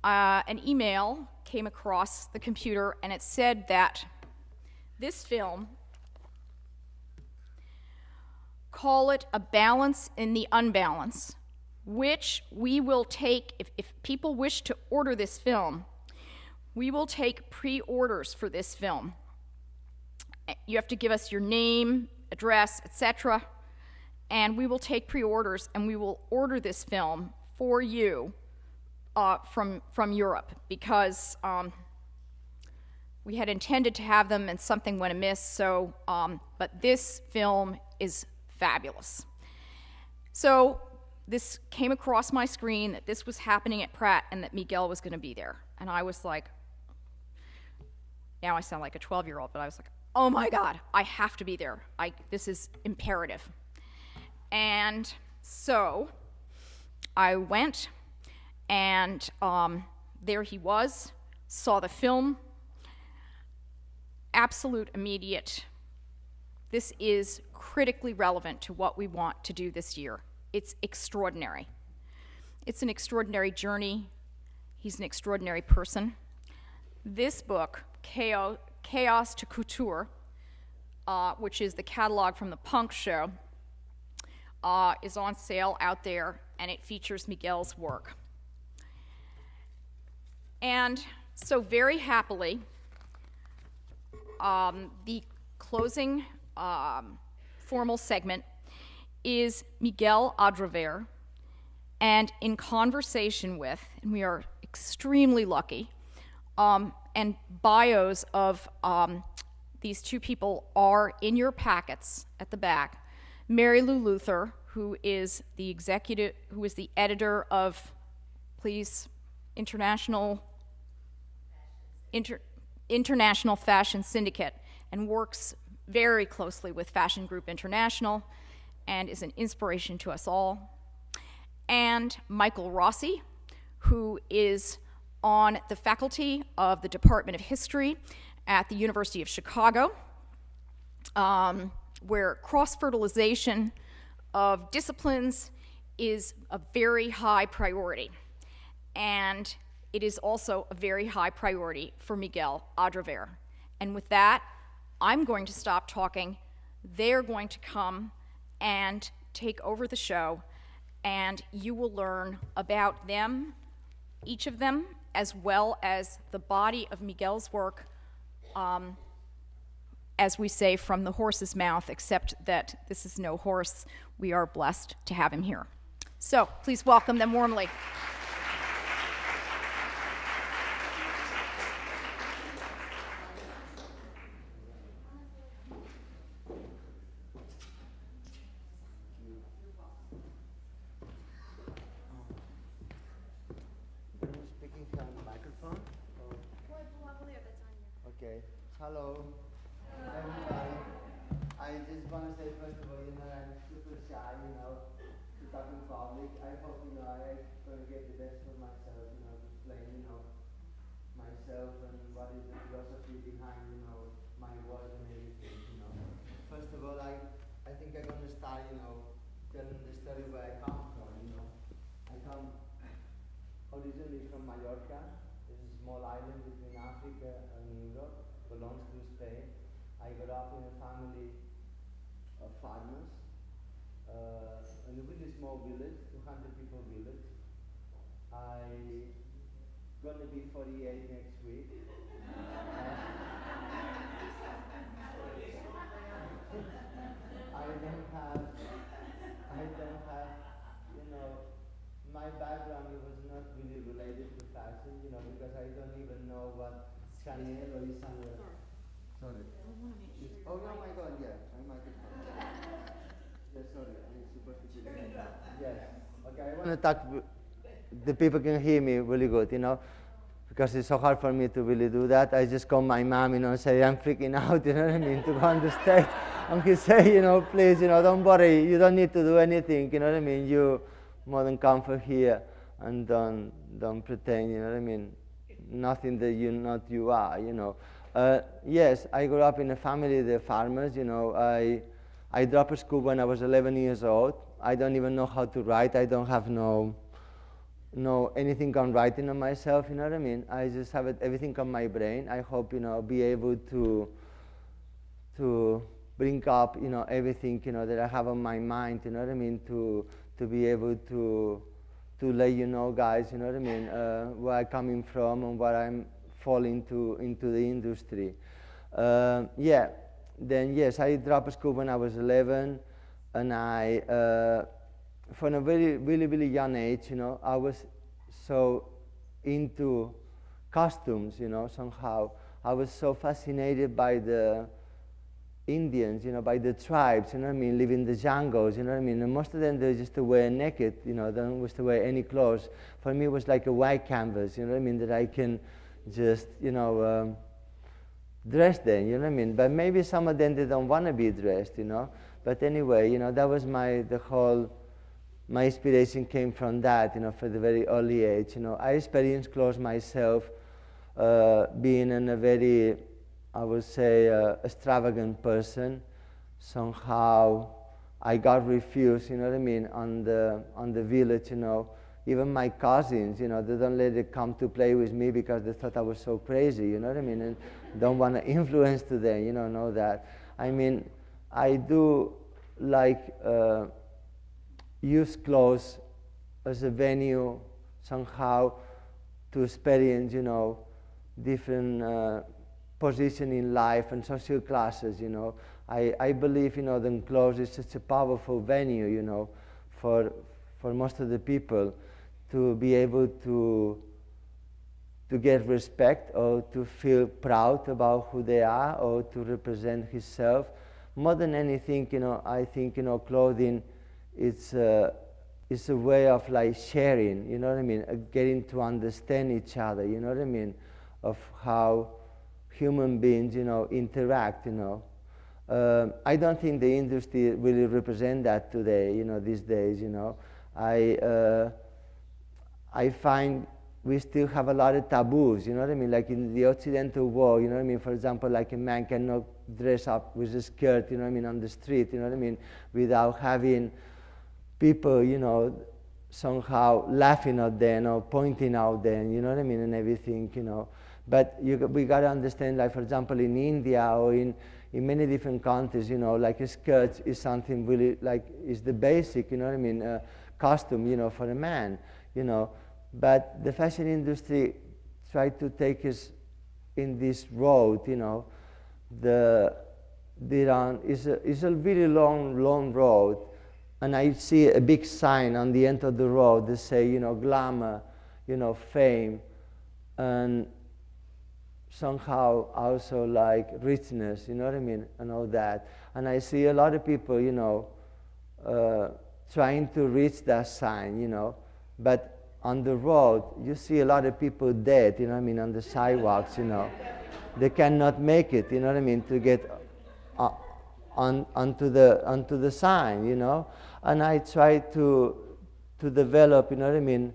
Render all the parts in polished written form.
an email came across the computer, and it said that this film, call it A Balance in the Unbalance, which we will take, if people wish to order this film, we will take pre-orders for this film. You have to give us your name, address, etc., and we will take pre-orders, and we will order this film for you from Europe, because we had intended to have them and something went amiss, so, but this film is fabulous. So this came across my screen that this was happening at Pratt and that Miguel was going to be there. And I was like, now I sound like a 12-year-old, but I was like, oh my God, I have to be there. This is imperative. And so I went, and there he was, saw the film, absolute immediate. This is critically relevant to what we want to do this year. It's extraordinary. It's an extraordinary journey. He's an extraordinary person. This book, Chaos to Couture, which is the catalog from the Punk Show, is on sale out there, and it features Miguel's work. And so very happily, the closing formal segment is Miguel Adrover, and in conversation with, and we are extremely lucky, and bios of these two people are in your packets at the back. Mary Lou Luther, who is the editor of, please, International Fashion Syndicate, and works very closely with Fashion Group International and is an inspiration to us all. And Michael Rossi, who is on the faculty of the Department of History at the University of Chicago, where cross-fertilization of disciplines is a very high priority. And it is also a very high priority for Miguel Adrover. And with that, I'm going to stop talking. They're going to come and take over the show, and you will learn about them, each of them, as well as the body of Miguel's work, as we say, from the horse's mouth, except that this is no horse. We are blessed to have him here. So please welcome them warmly. Hello, everybody. I just want to say, first of all, I'm super shy, to talk in public. I hope, I'm going to get the best of myself, explain, myself and what is the philosophy behind, my work and everything, First of all, I think I'm going to start, telling the story where I come from, I come originally from Mallorca. It's a small island between Africa and Europe. Belongs to Spain. I grew up in a family of farmers in a really small village, 200 people village. I'm going to be 48 next week. I don't have, my background was not really related to fashion, because I don't even know what Chanel or Isabel. Sorry. Oh, no, my God, yeah. My microphone. Yeah, sorry. I'm supposed to be like that. Yes. Okay, I want to talk. The people can hear me really good, because it's so hard for me to really do that. I just call my mom, and say, I'm freaking out, you know what I mean, to go on the stage. And he say, please, don't worry. You don't need to do anything, you know what I mean. You more than comfort here, and don't pretend, you know what I mean. Nothing that you are, Yes, I grew up in a family of farmers, I dropped school when I was 11 years old. I don't even know how to write. I don't have no know anything on writing on myself, you know what I mean? I just have everything on my brain. I hope, you know, be able to bring up, you know, everything, you know, that I have on my mind, you know what I mean, to be able to let you know, guys, you know what I mean, where I'm coming from and what I'm falling into the industry. Yeah, then yes, I dropped school when I was 11, and I, from a really young age, you know, I was so into costumes, you know, somehow. I was so fascinated by the Indians, you know, by the tribes, you know what I mean, live in the jungles, you know what I mean, and most of them, they just wear naked, you know, they don't wish to wear any clothes. For me, it was like a white canvas, you know what I mean, that I can just, you know, dress them, you know what I mean, but maybe some of them, they don't want to be dressed, you know, but anyway, you know, that was my inspiration came from that, you know, for the very early age, you know. I experienced clothes myself, being in a very, I would say, extravagant person. Somehow I got refused, you know what I mean, on the village, you know. Even my cousins, you know, they don't let it come to play with me because they thought I was so crazy, you know what I mean, and don't want to influence to them, you know that. I mean, I do like use clothes as a venue somehow to experience, you know, different position in life and social classes, you know. I believe, you know, that clothes is such a powerful venue, you know, for most of the people to be able to get respect or to feel proud about who they are or to represent himself. More than anything, you know, I think, you know, clothing, it's a way of like sharing, you know what I mean, getting to understand each other, you know what I mean, of how human beings, you know, interact, you know. I don't think the industry really represent that today, you know, these days, you know. I find we still have a lot of taboos, you know what I mean, like in the Occidental world, you know what I mean, for example, like a man cannot dress up with a skirt, you know what I mean, on the street, you know what I mean, without having people, you know, somehow laughing at them or pointing out them, you know what I mean, and everything, you know. But we got to understand, like, for example, in India or in many different countries, you know, like a skirt is something really, like, is the basic, you know what I mean, costume, you know, for a man, you know. But the fashion industry tried to take us in this road, you know. It's a really long road, and I see a big sign on the end of the road that say, you know, glamour, you know, fame, and somehow also like richness, you know what I mean, and all that. And I see a lot of people, you know, trying to reach that sign, you know, but on the road, you see a lot of people dead, you know what I mean, on the sidewalks, you know. They cannot make it, you know what I mean, to get onto the sign, you know. And I try to develop, you know what I mean,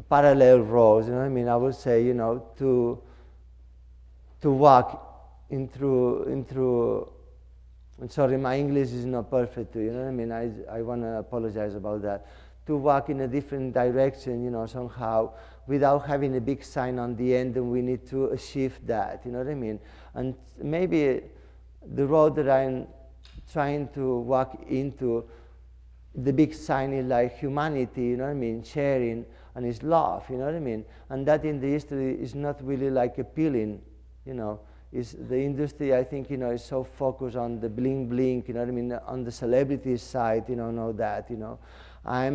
parallel roads, you know what I mean, I would say, you know, to walk into, sorry, my English is not perfect, you know what I mean, I want to apologize about that. To walk in a different direction, you know, somehow, without having a big sign on the end, and we need to achieve that, you know what I mean? And maybe the road that I'm trying to walk into, the big sign is like humanity, you know what I mean, sharing, and it's love, you know what I mean? And that in the history is not really like appealing, you know. Is the industry, I think, you know, is so focused on the bling bling, you know what I mean, on the celebrity side, you know that, you know. I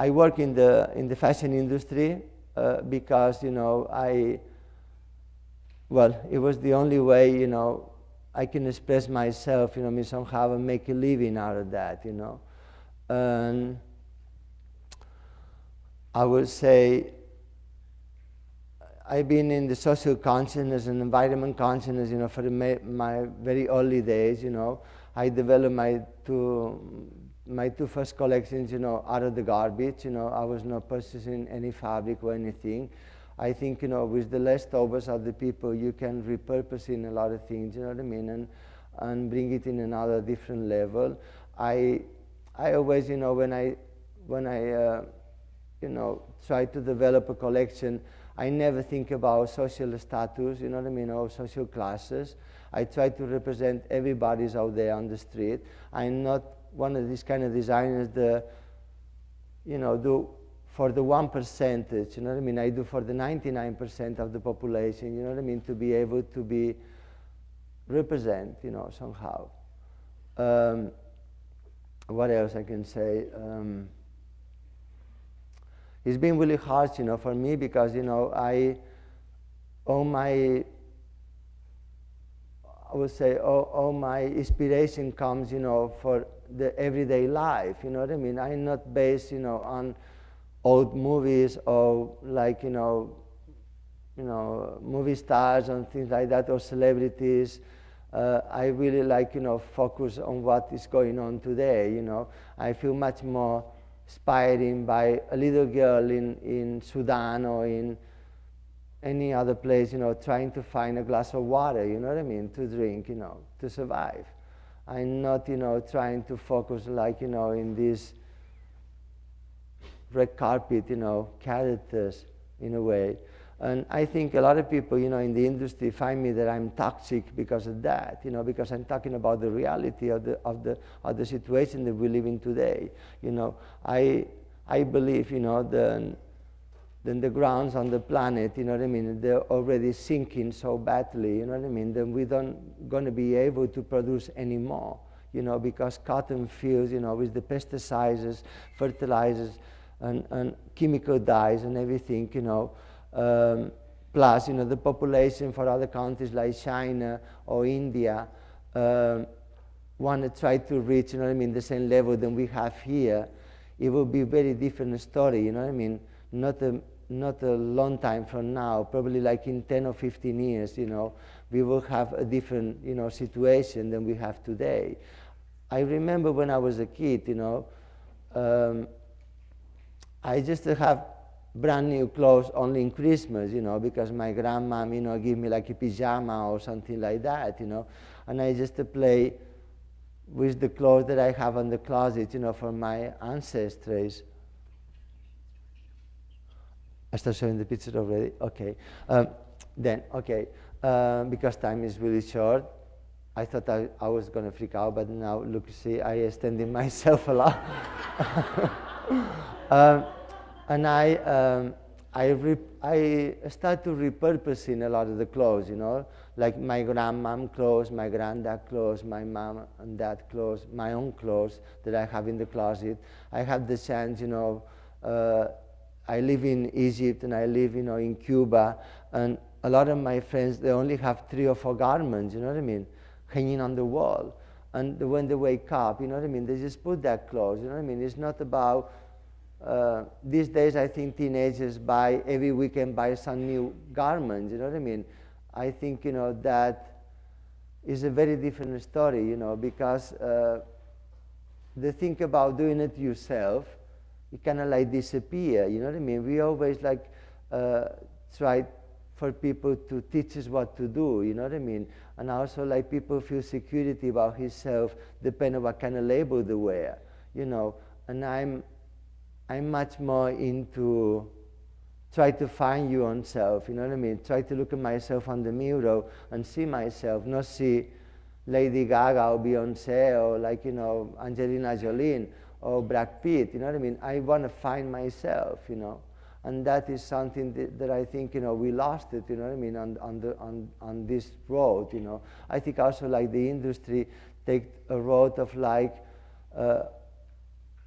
work in the fashion industry because, you know, it was the only way, you know, I can express myself, you know, me somehow and make a living out of that, you know. And I would say I've been in the social consciousness and environment consciousness, you know, for my very early days, you know. I developed my two first collections, you know, out of the garbage, you know. I was not purchasing any fabric or anything. I think, you know, with the leftovers of the people, you can repurpose in a lot of things, you know what I mean, and bring it in another different level. I always, you know, when I you know, try to develop a collection, I never think about social status, you know what I mean, or social classes. I try to represent everybody's out there on the street. I'm not one of these kind of designers that, you know, do for the 1%, you know what I mean? I do for the 99% of the population, you know what I mean, to be able to be represent, you know, somehow. What else I can say? It's been really hard, you know, for me because, you know, all my inspiration comes, you know, for the everyday life, you know what I mean? I'm not based, you know, on old movies or like, you know, movie stars and things like that, or celebrities. I really like, you know, focus on what is going on today, you know. I feel much more inspired by a little girl in Sudan or in any other place, you know, trying to find a glass of water, you know what I mean, to drink, you know, to survive. I'm not, you know, trying to focus like, you know, in these red carpet, you know, characters in a way. And I think a lot of people, you know, in the industry find me that I'm toxic because of that, you know, because I'm talking about the reality of the situation that we live in today. You know, I believe, you know, then the grounds on the planet, you know what I mean, they're already sinking so badly, you know what I mean, then we don't going to be able to produce any more, you know, because cotton fields, you know, with the pesticides, fertilizers, and chemical dyes and everything, you know, plus, you know, the population for other countries like China or India want to try to reach, you know what I mean, the same level than we have here. It will be a very different story, you know what I mean, not a long time from now, probably like in 10 or 15 years, you know, we will have a different, you know, situation than we have today. I remember when I was a kid, you know, I just have brand new clothes only in Christmas, you know, because my grandma, you know, give me like a pajama or something like that, you know, and I just play with the clothes that I have in the closet, you know, for my ancestors. I start showing the picture already? Okay. Because time is really short, I thought I was going to freak out, but now, look, see, I extended myself a lot. And I start to repurposing a lot of the clothes, you know, like my grandmom clothes, my granddad clothes, my mom and dad clothes, my own clothes that I have in the closet. I have the chance, you know, I live in Egypt and I live, you know, in Cuba, and a lot of my friends, they only have 3 or 4 garments, you know what I mean, hanging on the wall. And when they wake up, you know what I mean, they just put that clothes, you know what I mean. It's not about, these days I think teenagers buy, every weekend buy some new garments, you know what I mean. I think, you know, that is a very different story, you know, because the thing about doing it yourself, it kind of like disappear, you know what I mean. We always like try for people to teach us what to do, you know what I mean. And also like people feel security about himself depending on what kind of label they wear, you know. And I'm much more into try to find your own self, you know what I mean? Try to look at myself on the mirror and see myself, not see Lady Gaga or Beyonce or like, you know, Angelina Jolie or Brad Pitt, you know what I mean? I want to find myself, you know. And that is something that I think, you know, we lost it, you know what I mean, on this road, you know. I think also like the industry take a road of like,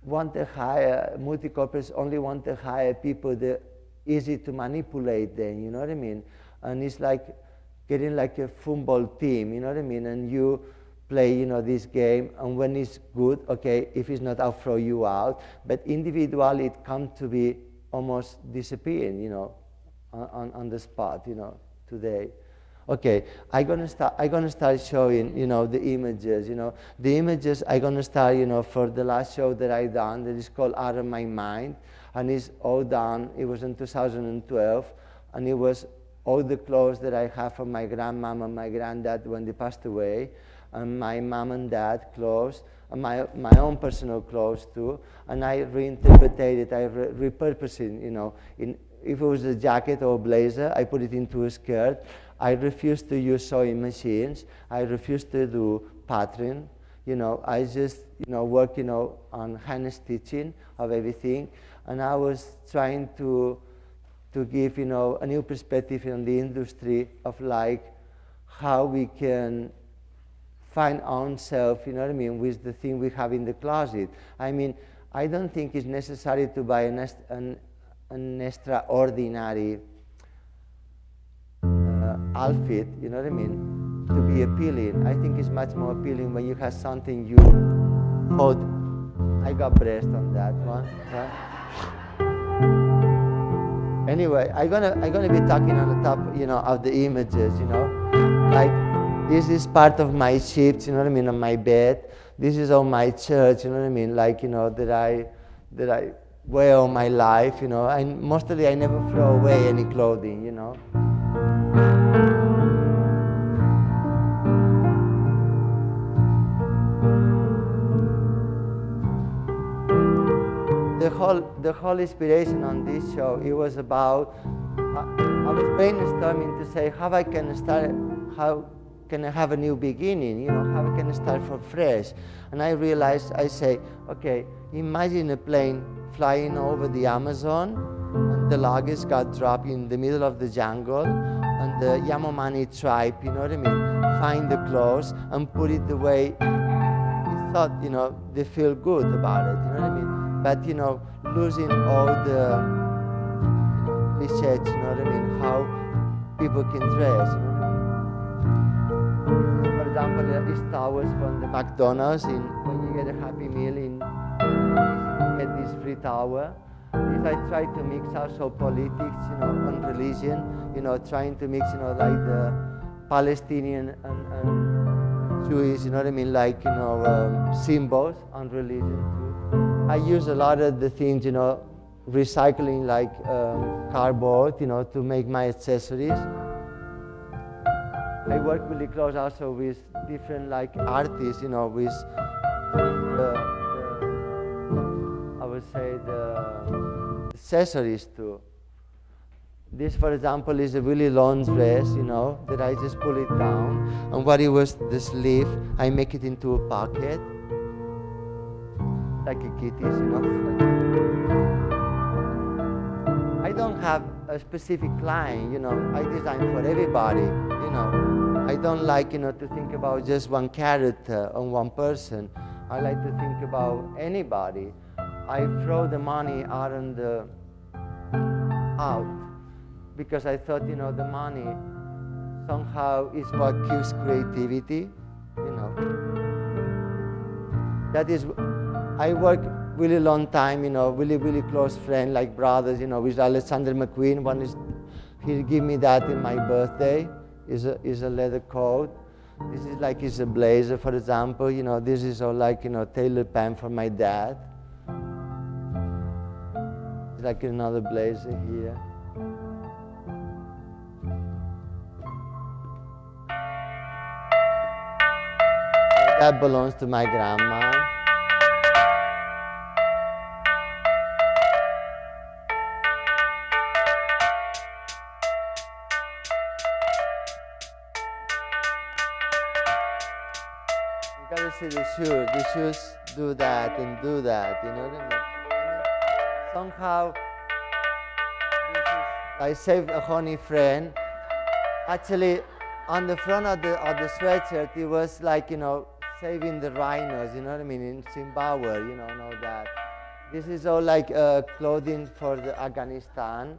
want to hire, multi-corporates only want to hire people that easy to manipulate them, you know what I mean? And it's like getting like a football team, you know what I mean? And you play, you know, this game, and when it's good, okay, if it's not, I'll throw you out. But individually, it comes to be almost disappearing, you know, on the spot, you know, today. Okay, I'm gonna start showing, you know, the images, you know. The images I'm gonna start, you know, for the last show that I done, that is called Out of My Mind, and it's all done, it was in 2012, and it was all the clothes that I have from my grandmom and my granddad when they passed away, and my mom and dad clothes, my own personal clothes too, and I reinterpreted it, I repurposed it, you know. If it was a jacket or a blazer, I put it into a skirt. I refused to use sewing machines. I refused to do pattern. You know, I just, you know, work, you know, on hand stitching of everything, and I was trying to give, you know, a new perspective on the industry of like how we can find ourselves, you know what I mean, with the thing we have in the closet. I mean, I don't think it's necessary to buy an extraordinary outfit, you know what I mean, to be appealing. I think it's much more appealing when you have something you hold. I got breast on that one. Right? Anyway, I'm gonna be talking on the top, you know, of the images, you know, like this is part of my sheets, you know what I mean, on my bed. This is on my church, you know what I mean, like, you know, that I wear all my life, you know, and mostly I never throw away any clothing, you know. The whole inspiration on this show, it was about, I was brainstorming to say how can I have a new beginning, you know, how can I start from fresh? And I realized, I say, okay, imagine a plane flying over the Amazon, and the luggage got dropped in the middle of the jungle, and the Yanomami tribe, you know what I mean, find the clothes and put it the way we thought, you know, they feel good about it, you know what I mean? But, you know, losing all the cliches, you know what I mean, how people can dress, you know what I mean? For example, these towels from the McDonald's, when you get a Happy Meal, you get this free towel. This I try to mix also politics, you know, and religion, you know, trying to mix, you know, like the Palestinian and Jewish, you know what I mean, like, you know, symbols and religion too. I use a lot of the things, you know, recycling like cardboard, you know, to make my accessories. I work really close also with different like artists, you know, with I would say the accessories too. This, for example, is a really long dress, you know, that I just pull it down, and what it was the sleeve, I make it into a pocket, like a kitty's, you know. I don't have a specific line, you know. I design for everybody, you know. I don't like, you know, to think about just one character or one person. I like to think about anybody. I throw the money out because I thought, you know, the money somehow is what kills creativity, you know. That is, I work really long time, you know, really, really close friend, like brothers, you know, with Alexander McQueen. One is, he gave me that in my birthday, is a leather coat. This is like, is a blazer, for example, you know, this is all like, you know, tailored pant for my dad. It's like another blazer here. That belongs to my grandma. You gotta see the shoes. The shoes do that and do that, you know what I mean? Somehow, I saved a honey friend. Actually, on the front of the sweatshirt, it was like, you know, saving the rhinos, you know what I mean, in Zimbabwe, you know, and all that. This is all like clothing for the Afghanistan.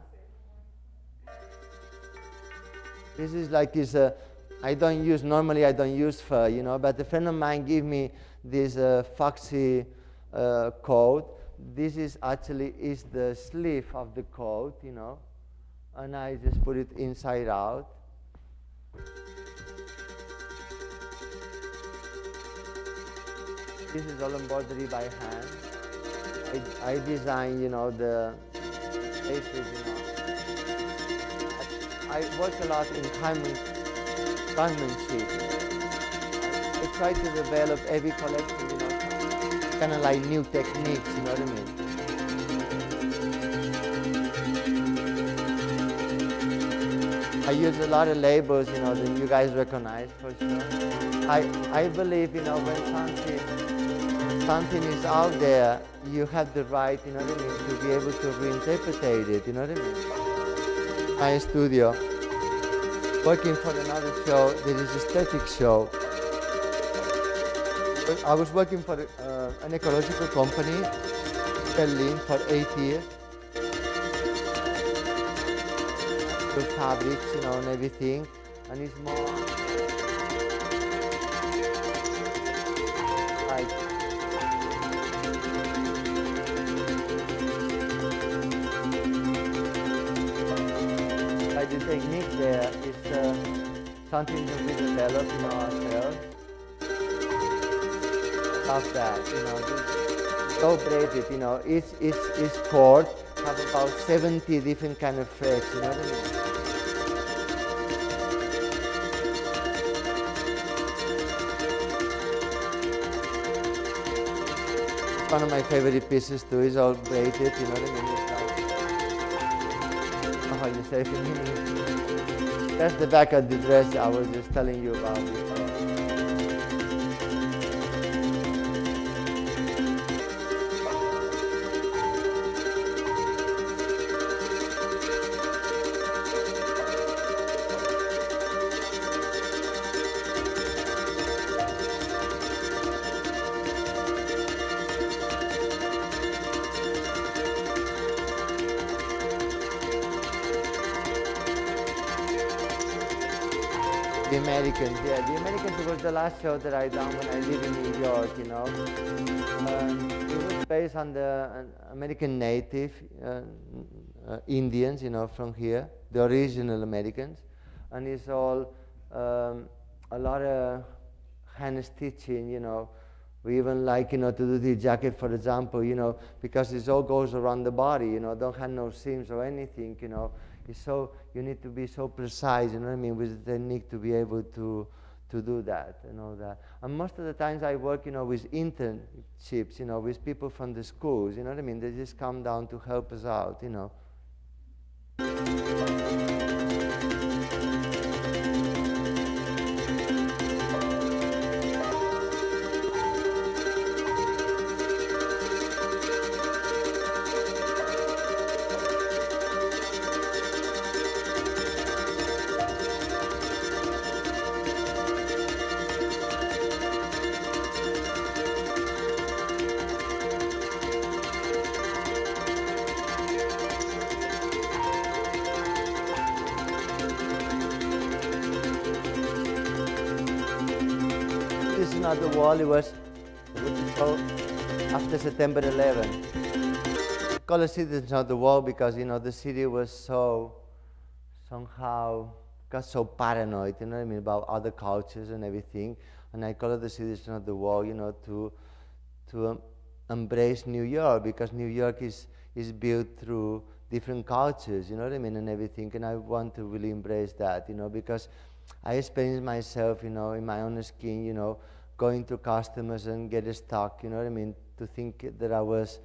This is like, normally I don't use fur, you know, but a friend of mine gave me this foxy coat. This is actually the sleeve of the coat, you know, and I just put it inside out. This is all embroidery by hand. I design, you know, the faces, you know. I work a lot in craftsmanship. I try to develop every collection, you know. kind of like new techniques, you know what I mean? I use a lot of labels, you know, that you guys recognize for sure. I believe, you know, when something is out there, you have the right, you know what I mean, to be able to reinterpret it, you know what I mean? My studio, working for another show, there is a static show. I was working for an ecological company in Berlin for 8 years. The fabrics, you know, and everything, and it's more like the technique there is something that we developed, you know, ourselves. Of that, you know, so braided, you know, each cord have about 70 different kind of threads, you know what I mean? One of my favorite pieces too is all braided, you know what I mean? It's like, how you say it in English? That's the back of the dress I was just telling you about before. The Americans, yeah. The Americans was the last show that I done when I lived in New York, you know. It was based on the American native Indians, you know, from here, the original Americans. And it's all a lot of hand stitching, you know. We even like, you know, to do the jacket, for example, you know, because it all goes around the body, you know, don't have no seams or anything, you know. It's so, you need to be so precise, you know what I mean, with the technique to be able to do that and all that. And most of the times I work, you know, with internships, you know, with people from the schools, you know what I mean, they just come down to help us out, you know. This is not the wall, it was after September 11. Call the city is not the wall because, you know, the city was somehow got so paranoid, you know what I mean, about other cultures and everything. And I call it the city is not the wall, you know, to embrace New York, because New York is built through different cultures, you know what I mean, and everything. And I want to really embrace that, you know, because I experienced myself, you know, in my own skin, you know, going to customers and get stuck, you know what I mean, to think that I was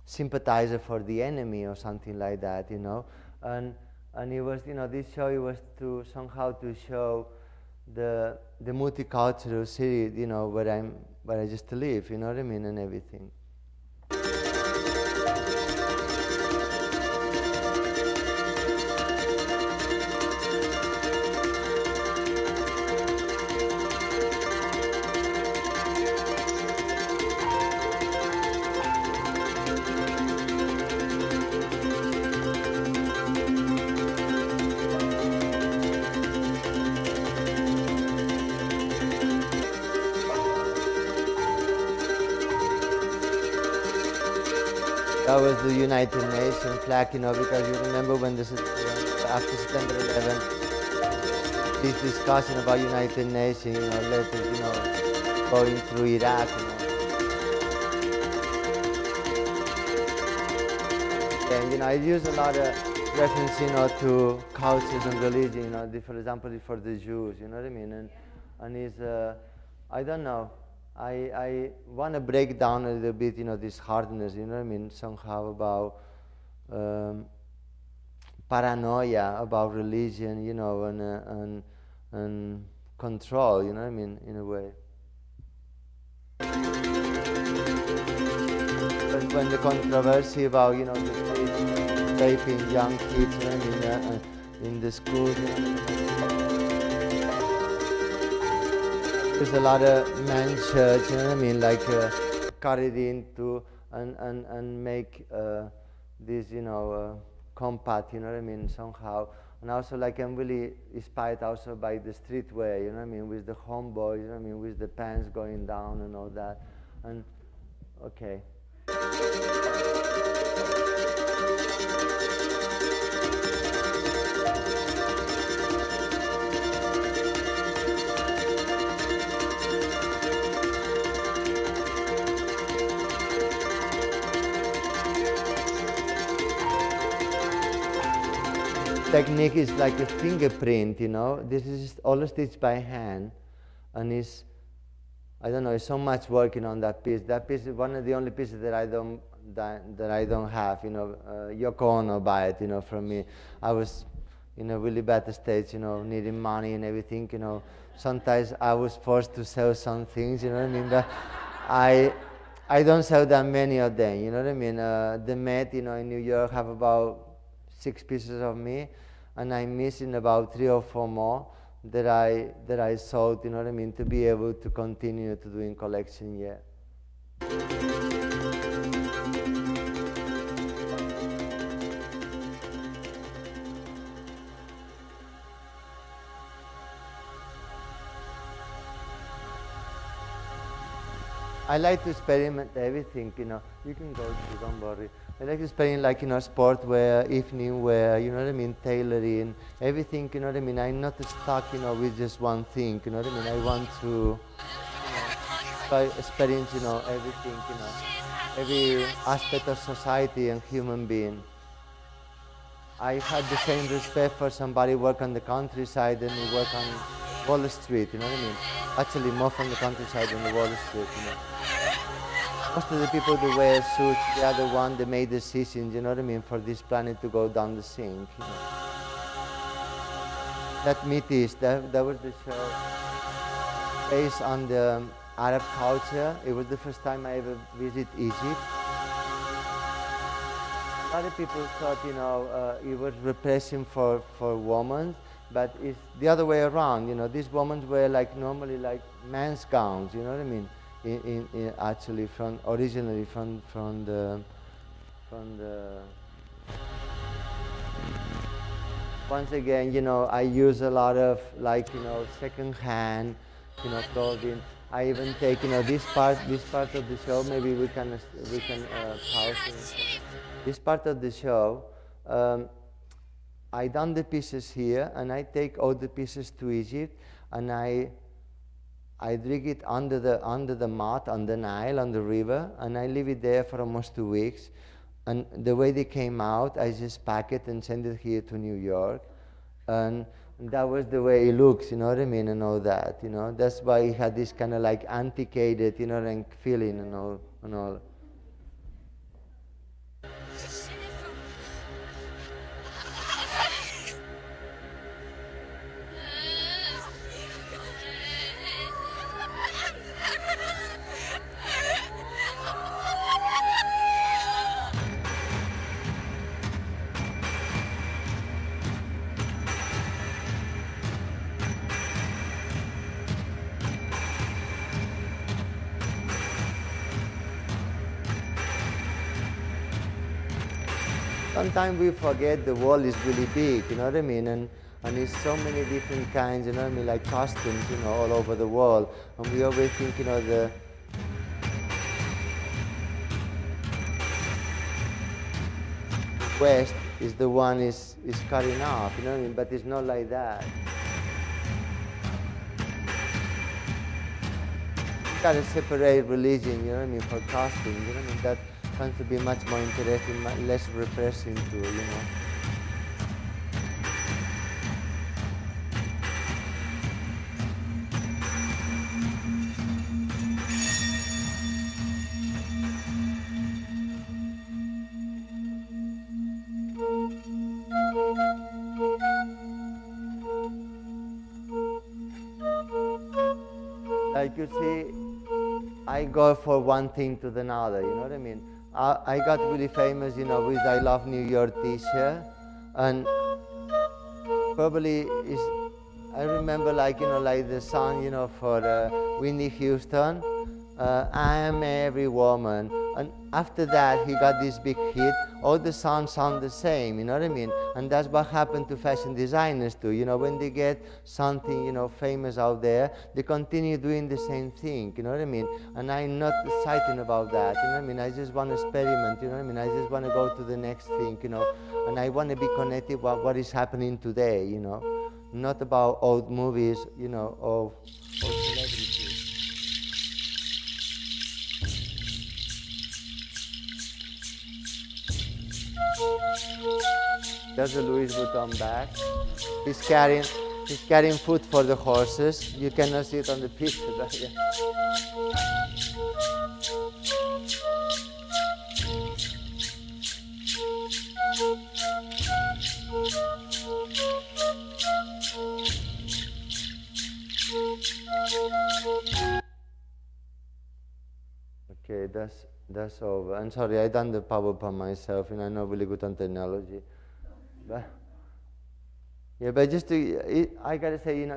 sympathizer for the enemy or something like that, you know. And it was, you know, this show, it was to somehow to show the multicultural city, you know, where I just live, you know what I mean, and everything. That was the United Nations flag, you know, because you remember when this is after September 11, this discussion about United Nations, you know, led to, you know, going through Iraq, you know. And, you know, I use a lot of reference, you know, to cultures and religion, you know, for example, for the Jews, you know what I mean? And it's, I don't know, I want to break down a little bit, this hardness, somehow about paranoia about religion, and control, in a way. But when the controversy about, the police raping young kids, in the schools, there's a lot of men's church, carried into and make this, compact, somehow. And also, I'm really inspired also by the streetwear, with the homeboys, with the pants going down and all that. And okay. Technique is like a fingerprint, This is all stitched by hand, and it's, I don't know, it's so much working on that piece. That piece is one of the only pieces that I don't have, Yoko Ono buy it, from me. I was in a really bad stage, needing money and everything, Sometimes I was forced to sell some things, But I don't sell that many of them, The Met, in New York have about 6 pieces of me, and I'm missing about 3 or 4 more that I sold, to be able to continue to doing collection yet. I like to experiment everything, You can go to, don't worry. I like to experiment sport wear, evening wear, tailoring, everything, I'm not stuck, with just one thing, I want to experience, everything, every aspect of society and human being. I had the same respect for somebody who work on the countryside and who work on Wall Street, Actually, more from the countryside than the Wall Street, Most of the people that wear suits, they are the ones that made decisions, for this planet to go down the sink, That Metis, that was the show based on the Arab culture. It was the first time I ever visited Egypt. A lot of people thought, it was repression for women, but it's the other way around, These women wear normally men's gowns, actually originally from the once again, I use a lot of second hand, clothing. I even take, this part of the show. Maybe we can pause it. This part of the show, I done the pieces here, and I take all the pieces to Egypt, and I dig it under the mud on the Nile, on the river, and I leave it there for almost 2 weeks. And the way they came out, I just pack it and send it here to New York. And that was the way it looks, and all that, That's why it had this kind of antiquated, and feeling and all. Sometimes we forget the world is really big, And it's so many different kinds, like costumes, all over the world. And we always think, the West is the one is cutting off, But it's not like that. You gotta separate religion, for costumes, That tends to be much more interesting, less repressing too, Like you see, I go for one thing to the another, you know what I mean? I got really famous, you know, with I Love New York t-shirt, and probably is, I remember like, you know, like the song, you know, for Whitney Houston, I Am Every Woman, and after that he got this big hit. All the songs sound the same, you know what I mean? And that's what happened to fashion designers too. You know, when they get something, you know, famous out there, they continue doing the same thing, you know what I mean? And I'm not excited about that, you know what I mean? I just want to experiment, you know what I mean? I just want to go to the next thing, you know, and I want to be connected with what is happening today, you know, not about old movies, you know, of celebrities. That's a Louis Vuitton bag. He's carrying food for the horses. You cannot see it on the picture, but yeah. Okay, that's over. I'm sorry, I done the PowerPoint myself, and I'm not really good on technology. But yeah, but just to, I gotta say, you know,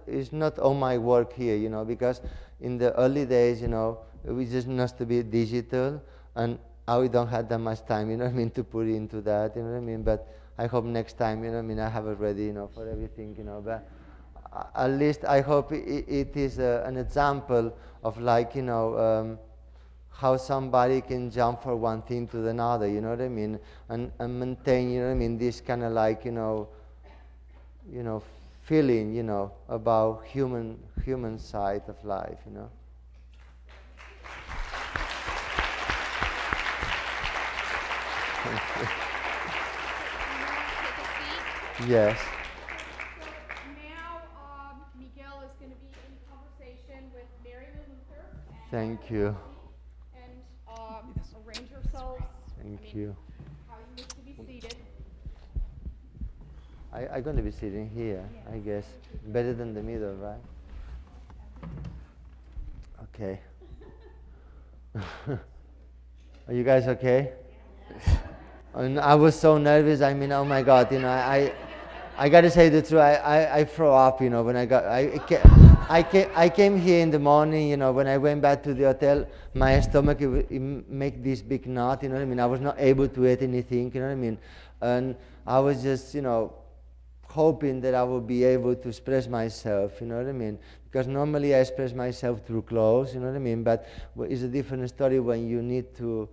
it's not all my work here, you know, because in the early days, you know, we just used to be digital, and I don't have that much time, you know what I mean, to put into that, you know what I mean. But I hope next time, you know what I mean, I have it ready, you know, for everything, you know. But at least I hope it is an example of like, you know, how somebody can jump from one thing to another, you know what I mean, and maintain, you know what I mean, this kind of like, you know, feeling, you know, about human side of life, you know. Yes. Now, Miguel is going to be in conversation with Mary Luther. Thank you. And arrange yourselves. Thank you. How you wish to be seated. I'm going to be sitting here, I guess. Better than the middle, right? Okay. Are you guys okay? And I was so nervous. I mean, oh my God, you know, I got to say the truth. I throw up, you know, when I came here in the morning, you know, when I went back to the hotel, my stomach it make this big knot, you know what I mean? I was not able to eat anything, you know what I mean? And I was just, you know, hoping that I would be able to express myself, you know what I mean? Because normally I express myself through clothes, you know what I mean? But it's a different story when you need to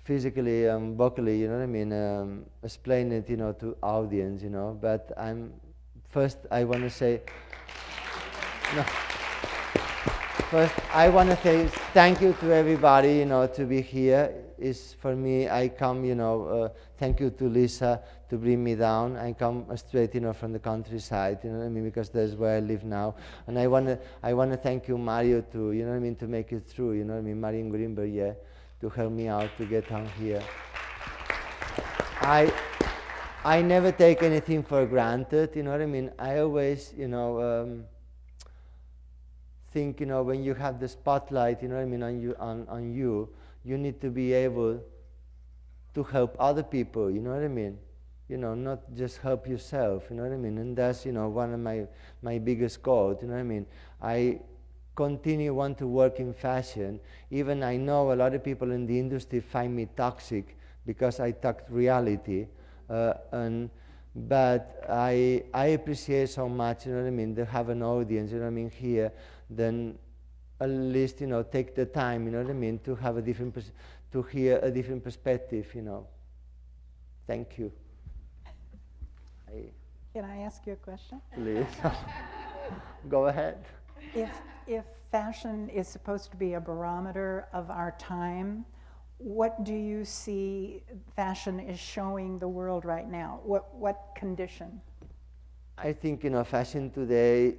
physically and vocally, you know what I mean, explain it, you know, to audience, you know. But I want to say, no. First, I want to say thank you to everybody, you know, to be here. Is for me, I come, you know, thank you to Lisa to bring me down. I come straight, you know, from the countryside, you know what I mean, because that's where I live now. And I want to thank you, Mario, to, you know what I mean, to make it through, you know what I mean, Mario Greenberg, yeah, to help me out to get down here. I never take anything for granted, you know what I mean. I always, you know, think, you know, when you have the spotlight, you know what I mean, on you, you need to be able to help other people, you know what I mean? You know, not just help yourself, you know what I mean? And that's, you know, one of my biggest goals, you know what I mean? I want to work in fashion. Even I know a lot of people in the industry find me toxic because I talk reality. But I appreciate so much, you know what I mean, to have an audience, you know what I mean, here, then at least, you know, take the time, you know what I mean, to have to hear a different perspective, you know. Thank you. Can I ask you a question? Please. Go ahead. If fashion is supposed to be a barometer of our time, what do you see fashion is showing the world right now? What condition? I think, you know, fashion today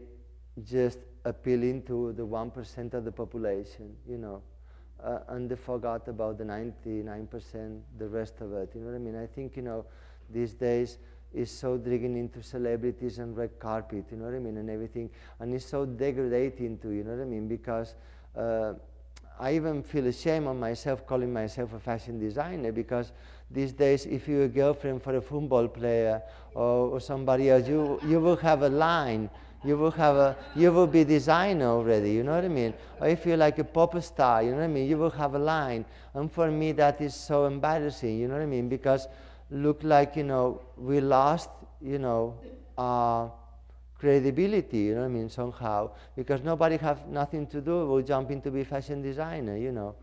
just appealing to the 1% of the population, you know, and they forgot about the 99%, the rest of it, you know what I mean? I think, you know, these days is so digging into celebrities and red carpet, you know what I mean, and everything, and it's so degrading to, you know what I mean, because I even feel ashamed of myself calling myself a fashion designer, because these days, if you're a girlfriend for a football player or somebody else, you will have a line. You will be designer already, you know what I mean? Or if you're like a pop star, you know what I mean? You will have a line. And for me, that is so embarrassing, you know what I mean? Because look like, you know, we lost, you know, credibility, you know what I mean, somehow. Because nobody have nothing to do with jumping to be fashion designer, you know.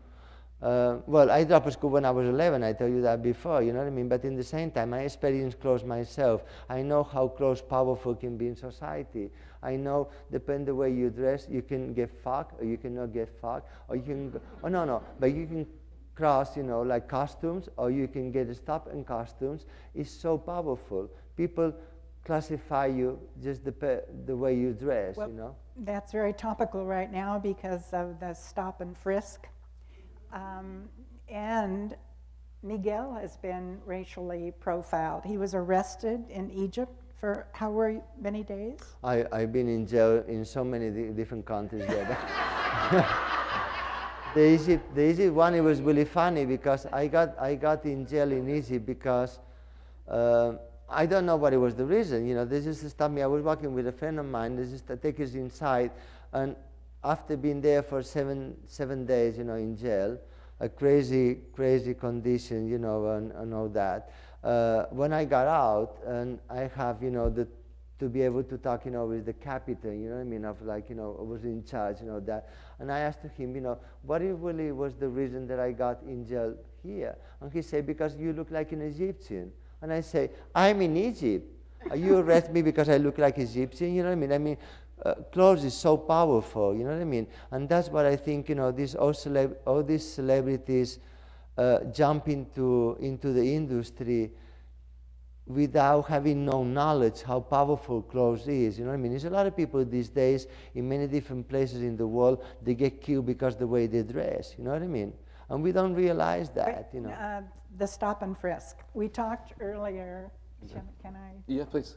Well, I dropped school when I was 11, I tell you that before, you know what I mean? But in the same time, I experienced clothes myself. I know how clothes powerful can be in society. I know, depending the way you dress, you can get fucked, or you cannot get fucked, or you can, oh no, but you can cross, you know, like costumes, or you can get stuck in costumes. It's so powerful. People classify you just the way you dress, Well, you know? That's very topical right now because of the stop and frisk. And Miguel has been racially profiled. He was arrested in Egypt for how many days? I've been in jail in so many different countries there. The Egypt one, it was really funny because I got in jail in Egypt because I don't know what it was the reason. You know, they just stopped me. I was walking with a friend of mine. They just take us inside, and after being there for seven days, you know, in jail, a crazy condition, you know, and all that. When I got out, and I have, you know, to be able to talk, you know, with the captain, you know what I mean, of like, you know, I was in charge, you know, that. And I asked him, you know, what really was the reason that I got in jail here? And he said, because you look like an Egyptian. And I say, I'm in Egypt. You arrest me because I look like Egyptian, you know what I mean? Clothes is so powerful, you know what I mean? And that's what I think, you know, all these celebrities jump into the industry without having no knowledge how powerful clothes is, you know what I mean? There's a lot of people these days in many different places in the world, they get killed because the way they dress, you know what I mean? And we don't realize that, you know. The stop and frisk. We talked earlier, can I? Yeah, please.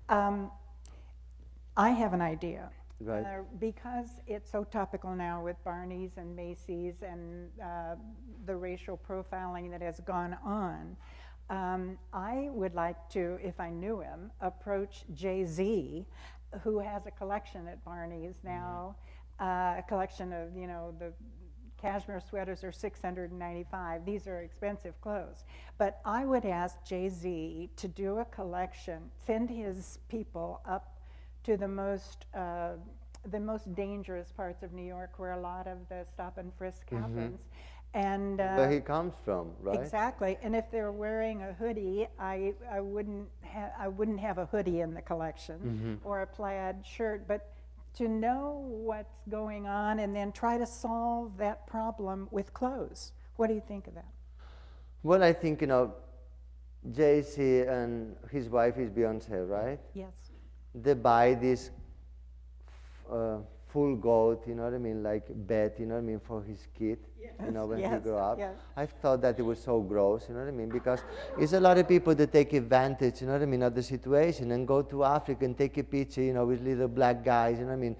I have an idea. Right. Because it's so topical now with Barney's and Macy's and the racial profiling that has gone on, I would like to, if I knew him, approach Jay-Z, who has a collection at Barney's now, a collection of, you know, the cashmere sweaters are $695. These are expensive clothes. But I would ask Jay-Z to do a collection, send his people up to the most dangerous parts of New York where a lot of the stop and frisk happens. And Where he comes from, right? exactly. And if they're wearing a hoodie, I wouldn't have a hoodie in the collection or a plaid shirt, but to know what's going on and then try to solve that problem with clothes. What do you think of that? Well, I think, you know, Jay-Z and his wife is Beyonce, right? Yes. They buy this full gold, you know what I mean, like bed, you know what I mean, for his kid, you know, when he Yes, grew up. yes. I thought that it was so gross, you know what I mean, because it's a lot of people that take advantage, you know what I mean, of the situation and go to Africa and take a picture, you know, with little black guys, you know what I mean,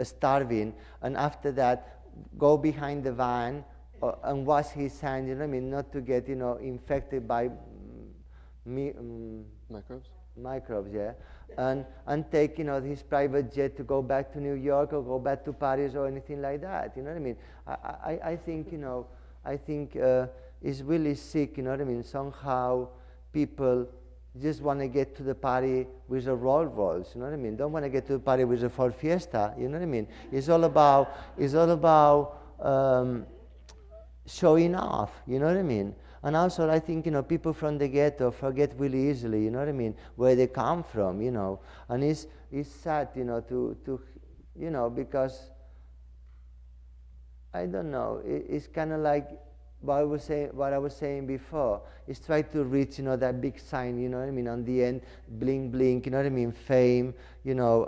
starving, and after that go behind the van and wash his hands, you know what I mean, not to get, you know, infected by microbes, yeah, and take, you know, his private jet to go back to New York or go back to Paris or anything like that, you know what I mean? I think, you know, it's really sick, you know what I mean? Somehow people just want to get to the party with a Rolls Royce, you know what I mean? Don't want to get to the party with a Ford Fiesta, you know what I mean? It's all about showing off, you know what I mean? And also, I think, you know, people from the ghetto forget really easily, you know what I mean, where they come from, you know. And it's sad, you know, to you know, because, I don't know, it's kind of like what I was saying before, is try to reach, you know, that big sign, you know what I mean, on the end, bling, bling, you know what I mean, fame, you know,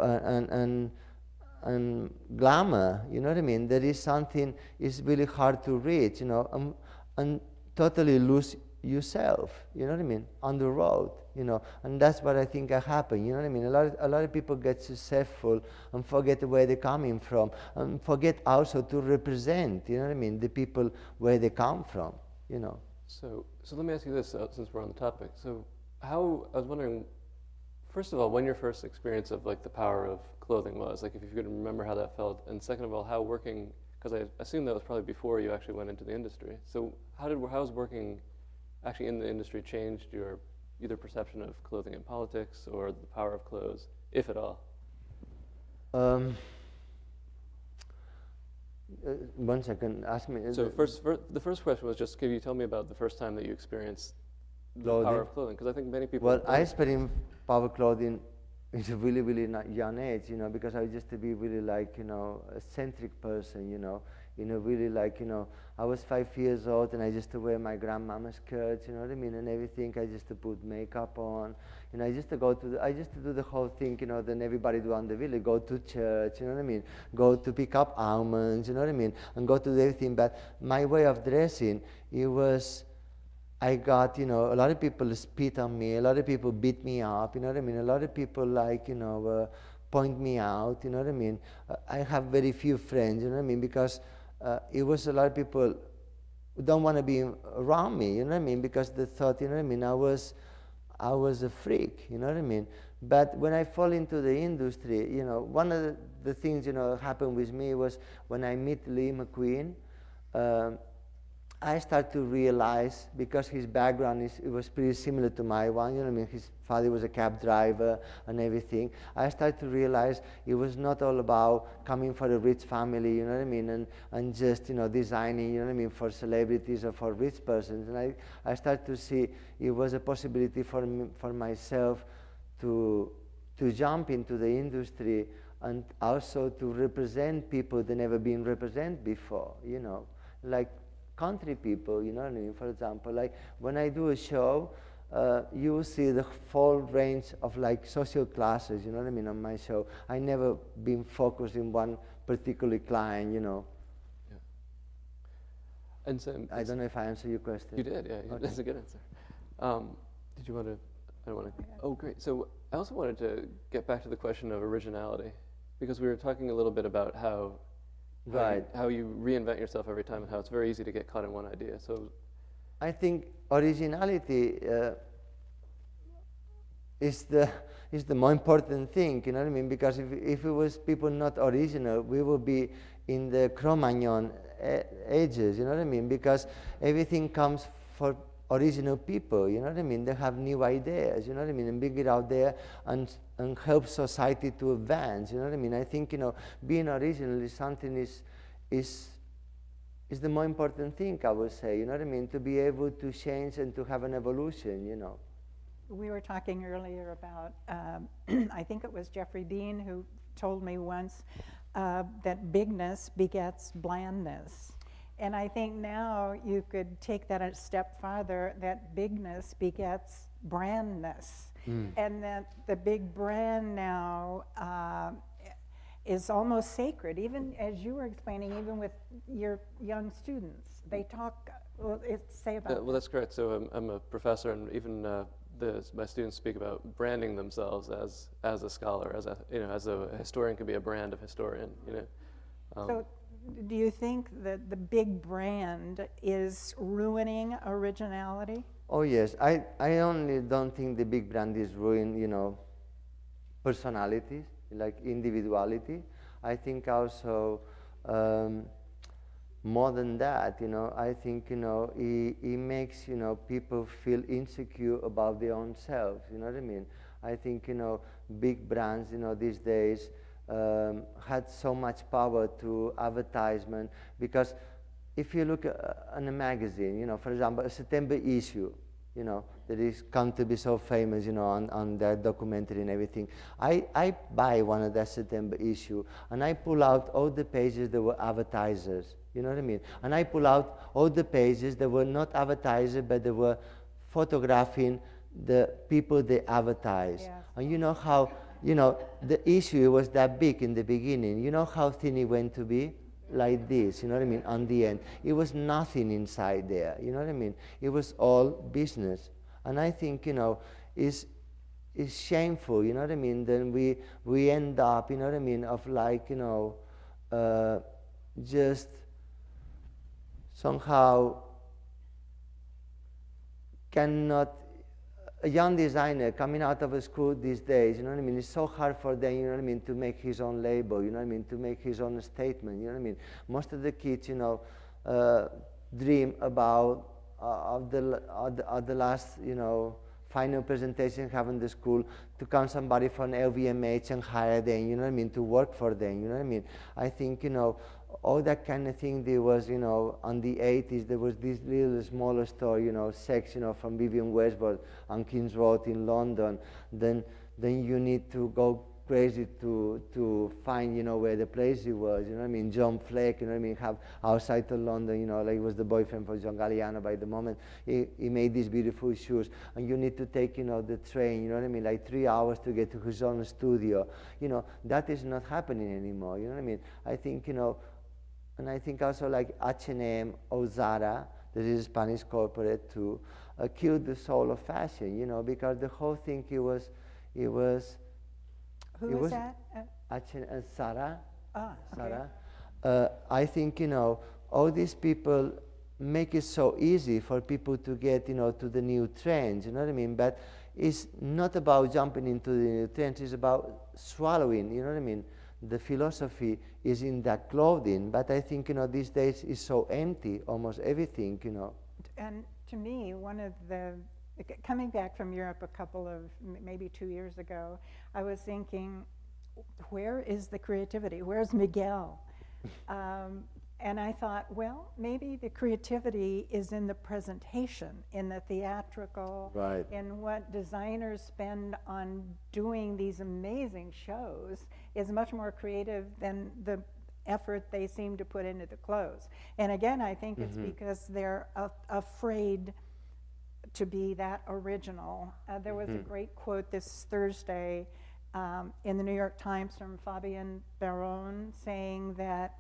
and glamour, you know what I mean. There is something is really hard to reach, you know, and totally lose yourself, you know what I mean, on the road, you know, and that's what I think happened, you know what I mean. A lot of people get successful and forget where they're coming from, and forget also to represent, you know what I mean, the people where they come from, you know. So let me ask you this, since we're on the topic. So I was wondering, first of all, when your first experience of like the power of clothing was, like if you could remember how that felt, and second of all, how working, because I assume that was probably before you actually went into the industry. So how has working actually in the industry changed your either perception of clothing in politics or the power of clothes, if at all? 1 second, ask me. So the first question was just, can you tell me about the first time that you experienced the Clothing? power of clothing? Because I think many people... Well, I experienced power clothing at a really, really young age, you know, because I used to be really like, you know, a centric person, you know, really like, you know, I was 5 years old and I used to wear my grandmama's skirts, you know what I mean, and everything. I used to put makeup on, you know, I used to do the whole thing, you know, than everybody do on the village, go to church, you know what I mean, go to pick up almonds, you know what I mean, and go to do everything. But my way of dressing, it was, I got, you know, a lot of people spit on me, a lot of people beat me up, you know what I mean, a lot of people like, you know, point me out, you know what I mean. I have very few friends, you know what I mean, because it was a lot of people who don't want to be around me, you know what I mean, because they thought, you know what I mean, I was a freak, you know what I mean. But when I fall into the industry, you know, one of the things, you know, happened with me was when I meet Lee McQueen, I start to realize, because his background it was pretty similar to my one, you know what I mean, his father was a cab driver and everything. I started to realize it was not all about coming from a rich family, you know what I mean, and just, you know, designing, you know what I mean, for celebrities or for rich persons. And I started to see it was a possibility for myself to jump into the industry and also to represent people that never been represented before, you know, like country people, you know what I mean. For example, like when I do a show, you will see the full range of like social classes, you know what I mean, on my show. I never been focused in one particular client, you know. Yeah. And so I don't know if I answered your question. You did, yeah. Okay. That's a good answer. Did you want to? I don't want to. Oh, great. So I also wanted to get back to the question of originality, because we were talking a little bit about how. Right. How you reinvent yourself every time, and how it's very easy to get caught in one idea. So, I think originality is the more important thing. You know what I mean? Because if it was people not original, we would be in the Cro-Magnon ages. You know what I mean? Because everything comes for original people. You know what I mean? They have new ideas. You know what I mean? And bring it out there and help society to advance, you know what I mean? I think, you know, being original is something is the more important thing, I would say, you know what I mean? To be able to change and to have an evolution, you know. We were talking earlier about, I think it was Jeffrey Bean who told me once that bigness begets blandness. And I think now you could take that a step farther, that bigness begets brandness. And that the big brand now is almost sacred, even as you were explaining, even with your young students. They talk, say about well, that's correct. So I'm a professor, and even my students speak about branding themselves as a scholar, as a historian can be a brand of historian, you know. So do you think that the big brand is ruining originality? Oh yes, I only don't think the big brand is ruining, you know, personalities, like individuality. I think also more than that, you know, I think, you know, it makes, you know, people feel insecure about their own selves, you know what I mean? I think, you know, big brands, you know, these days had so much power to advertisement, because if you look at a magazine, you know, for example, a September issue, you know, that is come to be so famous, you know, on that documentary and everything. I buy one of that September issue, and I pull out all the pages that were advertisers, you know what I mean? And I pull out all the pages that were not advertisers, but they were photographing the people they advertise. Yes. And you know how, you know, the issue was that big in the beginning. You know how thin it went to be? like this, you know what I mean, on the end. It was nothing inside there, you know what I mean? It was all business. And I think, you know, it's shameful, you know what I mean? Then we end up, you know what I mean, of like, you know, just somehow cannot, a young designer coming out of a school these days, you know what I mean, it's so hard for them, you know what I mean, to make his own label, you know what I mean, to make his own statement, you know what I mean. Most of the kids, you know, dream about of the last, you know, final presentation having the school to come somebody from LVMH and hire them, you know what I mean, to work for them, you know what I mean. I think, you know, all that kind of thing there was, you know, on the 80s, there was this little smaller store, you know, Sex, you know, from Vivienne Westwood on King's Road in London. Then you need to go crazy to find, you know, where the place it was, you know what I mean. John Fleck, you know what I mean, have outside of London, you know, like he was the boyfriend for John Galliano by the moment. He made these beautiful shoes, and you need to take, you know, the train, you know what I mean, like 3 hours to get to his own studio. You know, that is not happening anymore, you know what I mean. I think, you know, and I think also like H&M or Zara, that is a Spanish corporate too, killed the soul of fashion, you know, because the whole thing, it was Who was that? Sarah. Ah, okay. Sarah. I think, you know, all these people make it so easy for people to get, you know, to the new trends, you know what I mean? But it's not about jumping into the new trends, it's about swallowing, you know what I mean? The philosophy is in that clothing, but I think, you know, these days is so empty, almost everything, you know. And to me, one of the, coming back from Europe a couple of, maybe 2 years ago, I was thinking, where is the creativity? Where's Miguel? And I thought, well, maybe the creativity is in the presentation, in the theatrical, Right. in what designers spend on doing these amazing shows is much more creative than the effort they seem to put into the clothes. And again, I think it's because they're afraid to be that original. There was a great quote this Thursday in the New York Times from Fabien Baron saying that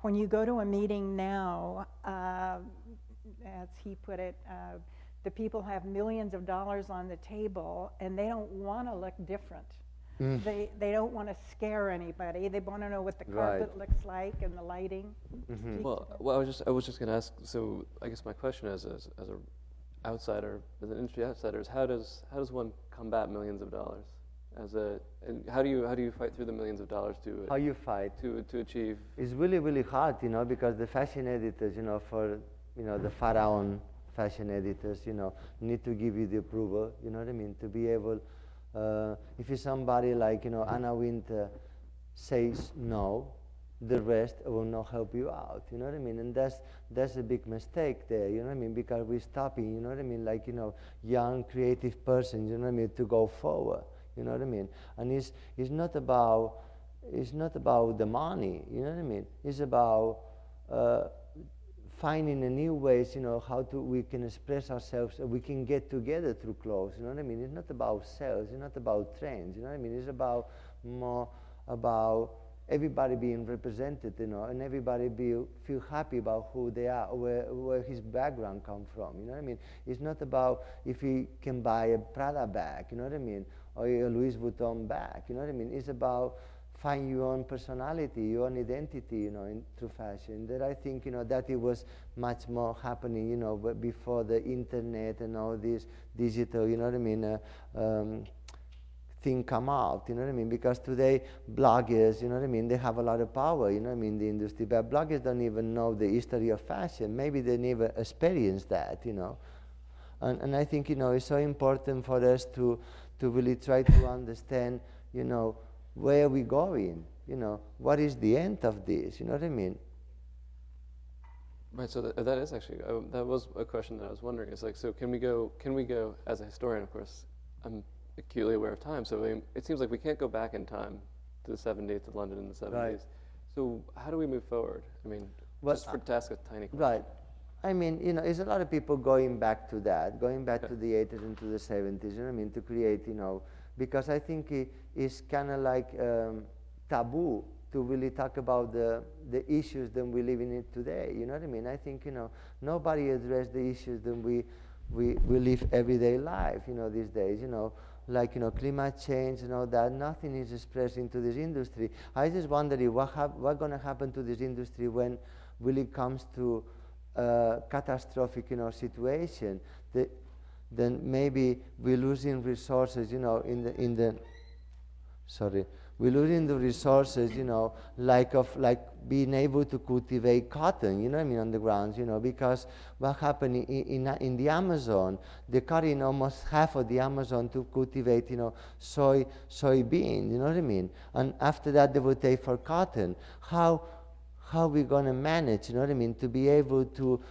when you go to a meeting now, as he put it, the people have millions of dollars on the table and they don't want to look different. They don't want to scare anybody. They want to know what the carpet looks like and the lighting. Well, I was just going to ask. So I guess my question as an outsider, as an industry outsider, is how does one combat millions of dollars? And how do you fight through the millions of dollars to How you fight? to achieve? It's really, really hard, you know, because the fashion editors, you know, for, you know, the pharaoh fashion editors, you know, need to give you the approval, you know what I mean, to be able, if you're somebody like, you know, Anna Wintour says no, the rest will not help you out, you know what I mean, and that's a big mistake there, you know what I mean, because we're stopping, you know what I mean, like, you know, young creative persons, you know what I mean, to go forward. You know what I mean? And it's not about the money, you know what I mean? It's about finding a new ways, you know, how we can express ourselves, we can get together through clothes, you know what I mean? It's not about sales, it's not about trends, you know what I mean? It's about more about everybody being represented, you know, and everybody feel happy about who they are, where his background come from, you know what I mean? It's not about if he can buy a Prada bag, you know what I mean? Or a Louis Vuitton bag, you know what I mean? It's about find your own personality, your own identity, you know, through fashion. That I think, you know, that it was much more happening, you know, but before the internet and all this digital, you know what I mean, thing come out, you know what I mean? Because today, bloggers, you know what I mean, they have a lot of power, you know what I mean, the industry, but bloggers don't even know the history of fashion. Maybe they never experienced that, you know. And I think, you know, it's so important for us to really try to understand, you know, where are we going, you know, what is the end of this, you know what I mean? Right, so that is actually, that was a question that I was wondering. It's like, so can we go, as a historian, of course, I'm acutely aware of time, so it seems like we can't go back in time to the 70s, to London in the 70s. Right. So how do we move forward? I mean, Well, just to ask a tiny question. Right. I mean, you know, there's a lot of people going back to that, going back to the 80s and to the 70s, you know what I mean, to create, you know, because I think it's kind of like taboo to really talk about the issues that we live in it today. You know what I mean? I think, you know, nobody addressed the issues that we live everyday life, you know, these days, you know, like, you know, climate change and all that. Nothing is expressed into this industry. I just wonder what's going to happen to this industry when really comes to catastrophic, you know, situation. Then maybe we're losing resources, you know, we're losing the resources, you know, like being able to cultivate cotton, you know what I mean, on the grounds, you know, because what happened in the Amazon, they're cutting almost half of the Amazon to cultivate, you know, soybean, you know what I mean? And after that, they will take for cotton. How we going to manage, you know what I mean, to be able to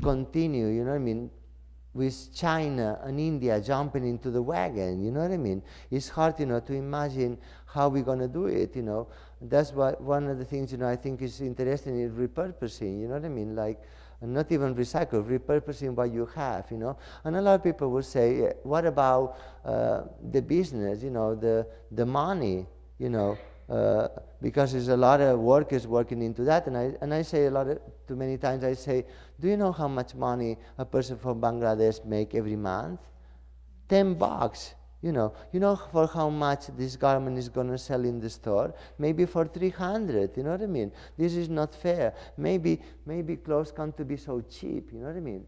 continue, you know what I mean, with China and India jumping into the wagon, you know what I mean? It's hard, you know, to imagine how we're going to do it, you know. That's one of the things, you know, I think is interesting is repurposing, you know what I mean? Like, not even recycle, repurposing what you have, you know. And a lot of people will say, what about the business, you know, the money, you know, because there's a lot of workers working into that, and I say too many times I say, do you know how much money a person from Bangladesh make every month? $10, you know for how much this garment is going to sell in the store? Maybe for 300, you know what I mean? This is not fair. Maybe clothes come to be so cheap, you know what I mean?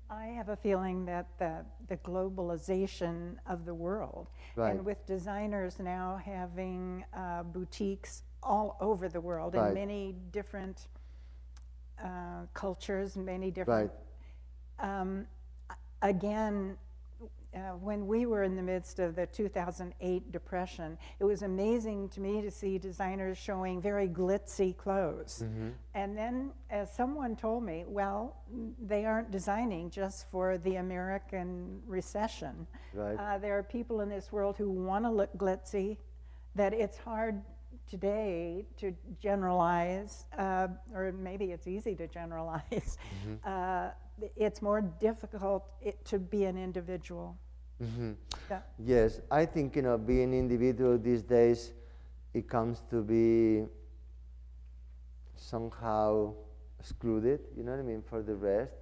I have a feeling that the globalization of the world, Right. and with designers now having boutiques all over the world Right. in many different cultures, many different. Again, when we were in the midst of the 2008 depression, it was amazing to me to see designers showing very glitzy clothes. Mm-hmm. And then, as someone told me, well, they aren't designing just for the American recession. Right. There are people in this world who want to look glitzy, that it's hard today to generalize, or maybe it's easy to generalize. It's more difficult to be an individual. Mm-hmm. Yeah. Yes, I think, you know, being individual these days, it comes to be somehow excluded, you know what I mean, for the rest.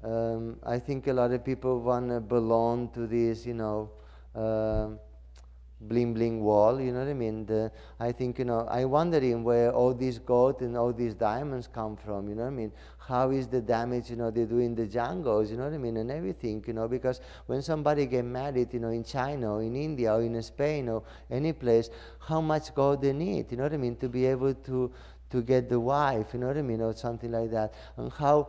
I think a lot of people want to belong to this, you know, bling bling wall, you know what I mean? I think, you know, I'm wondering where all these gold and all these diamonds come from, you know what I mean? How is the damage, you know, they do in the jungles, you know what I mean, and everything, you know, because when somebody get married, you know, in China or in India or in Spain or any place, how much gold they need, you know what I mean, to be able to get the wife, you know what I mean, or something like that, and how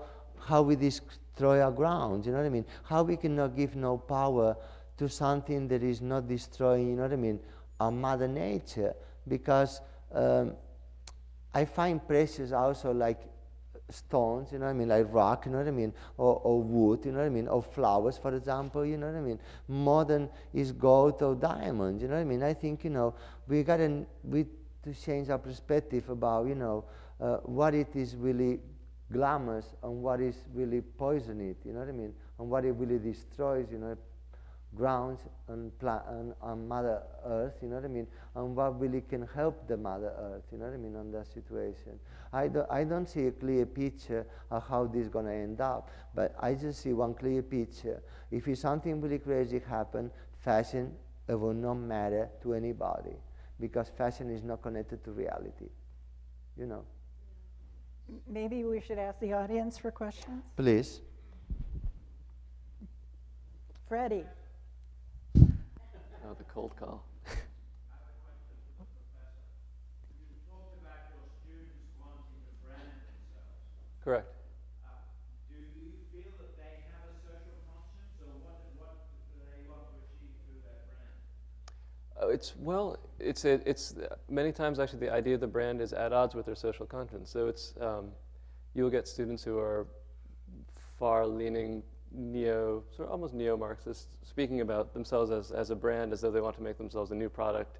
we destroy our ground, you know what I mean, how we cannot give no power to something that is not destroying, you know what I mean, our Mother Nature, because I find precious also like stones, you know what I mean, like rock, you know what I mean, or wood, you know what I mean, or flowers, for example, you know what I mean, more than is gold or diamond, you know what I mean. I think, you know, we to change our perspective about, you know, what it is really glamorous and what is really poisonous, you know what I mean, and what it really destroys, you know, grounds and Mother Earth, you know what I mean, and what really can help the Mother Earth, you know what I mean, on that situation. I don't see a clear picture of how this is going to end up, but I just see one clear picture. If it's something really crazy happen, fashion, it will not matter to anybody, because fashion is not connected to reality, you know. Maybe we should ask the audience for questions. Please. Freddie. Oh, the cold call. Correct. Do you feel that they have a social conscience, or what do they want to achieve through their brand? It's many times actually the idea of the brand is at odds with their social conscience. So it's you'll get students who are far-leaning sort of almost neo-Marxists, speaking about themselves as a brand, as though they want to make themselves a new product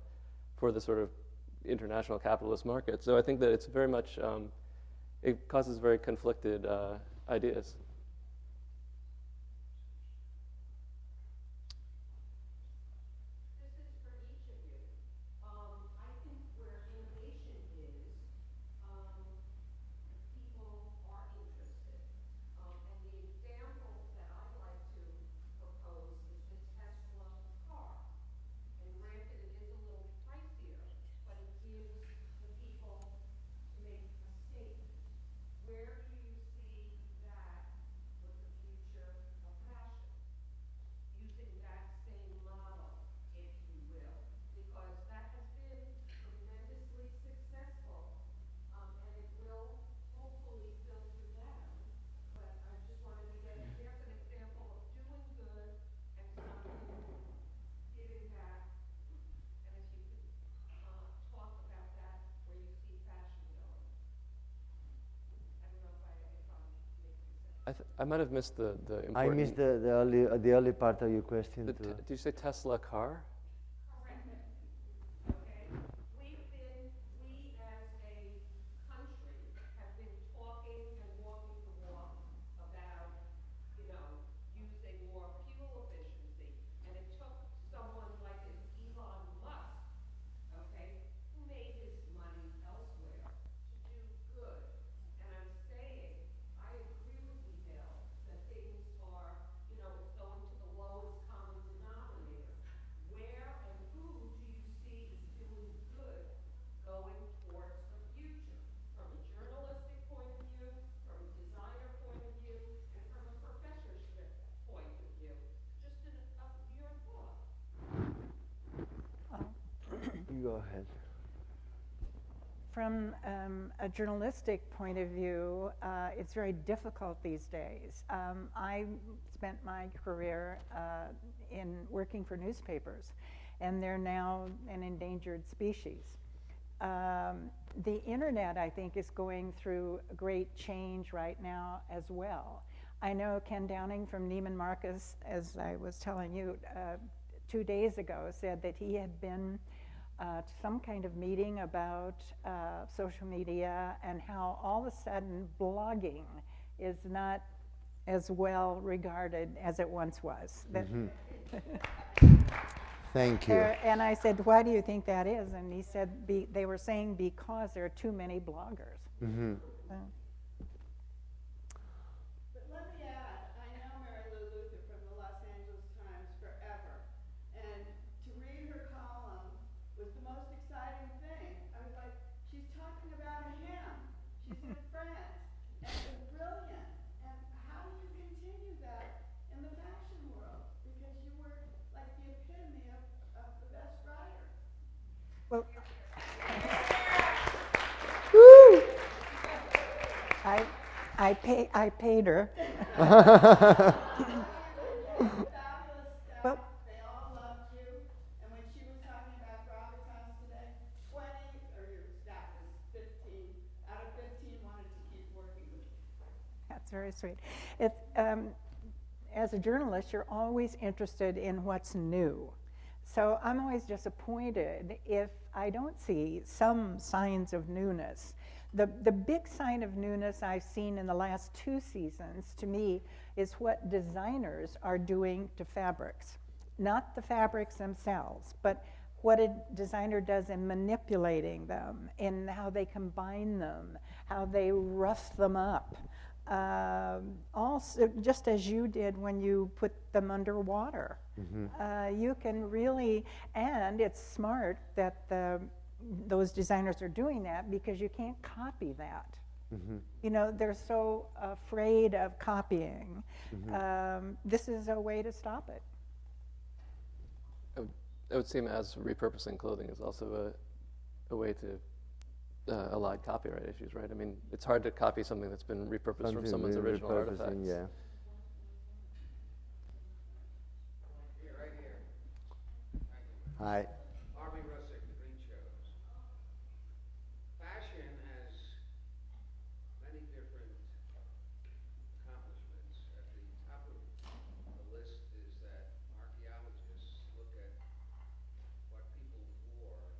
for the sort of international capitalist market. So I think that it's very much it causes very conflicted ideas. This is for each of you. I think where innovation I might have missed the important. I missed the early part of your question. Did you say Tesla car? Okay? We as a country have been talking and walking the walk about, using more fuel efficiency. And it took someone like an Elon Musk, okay, who made his money elsewhere to do good. And I'm saying, I agree with Miguel that things are, it's going to the lowest common denominator. Where and who do you see is doing good going towards the future? From a journalistic point of view, from a designer point of view, and from a professorship point of view? Just your thought. You go ahead. From a journalistic point of view, it's very difficult these days. I spent my career in working for newspapers, and they're now an endangered species. The internet, I think, is going through a great change right now as well. I know Ken Downing from Neiman Marcus, as I was telling you 2 days ago, said that he had been to some kind of meeting about social media and how all of a sudden blogging is not as well regarded as it once was. Thank you. And I said, why do you think that is? And he said, they were saying because there are too many bloggers. Mm-hmm. But let me add, I know Mary Lou Luther from the Los Angeles Times forever, and to read her column was the most exciting thing. I was like, she's talking about a hymn. She's in France, and it was brilliant. And how do you continue that in the fashion world? Because you were like the epitome of the best writer. Well, woo! I paid her. Fabulous stuff. Well, They all loved you. And when she was talking about gravitas today, 20, or your staff was 15, out of 15 wanted to keep working with you. That's very sweet. As a journalist, you're always interested in what's new. So I'm always disappointed if I don't see some signs of newness. The big sign of newness I've seen in the last 2 seasons, to me, is what designers are doing to fabrics. Not the fabrics themselves, but what a designer does in manipulating them, in how they combine them, how they rough them up. Also, just as you did when you put them underwater. Mm-hmm. You can really, and it's smart that those designers are doing that because you can't copy that. Mm-hmm. They're so afraid of copying. Mm-hmm. This is a way to stop it. It would seem as repurposing clothing is also a way to allied copyright issues, right? I mean, it's hard to copy something that's been repurposed from someone's original artifacts. Yeah. Here, right here. Hi. Army Russick, the Green Shows. Fashion has many different accomplishments. At the top of the list is that archaeologists look at what people wore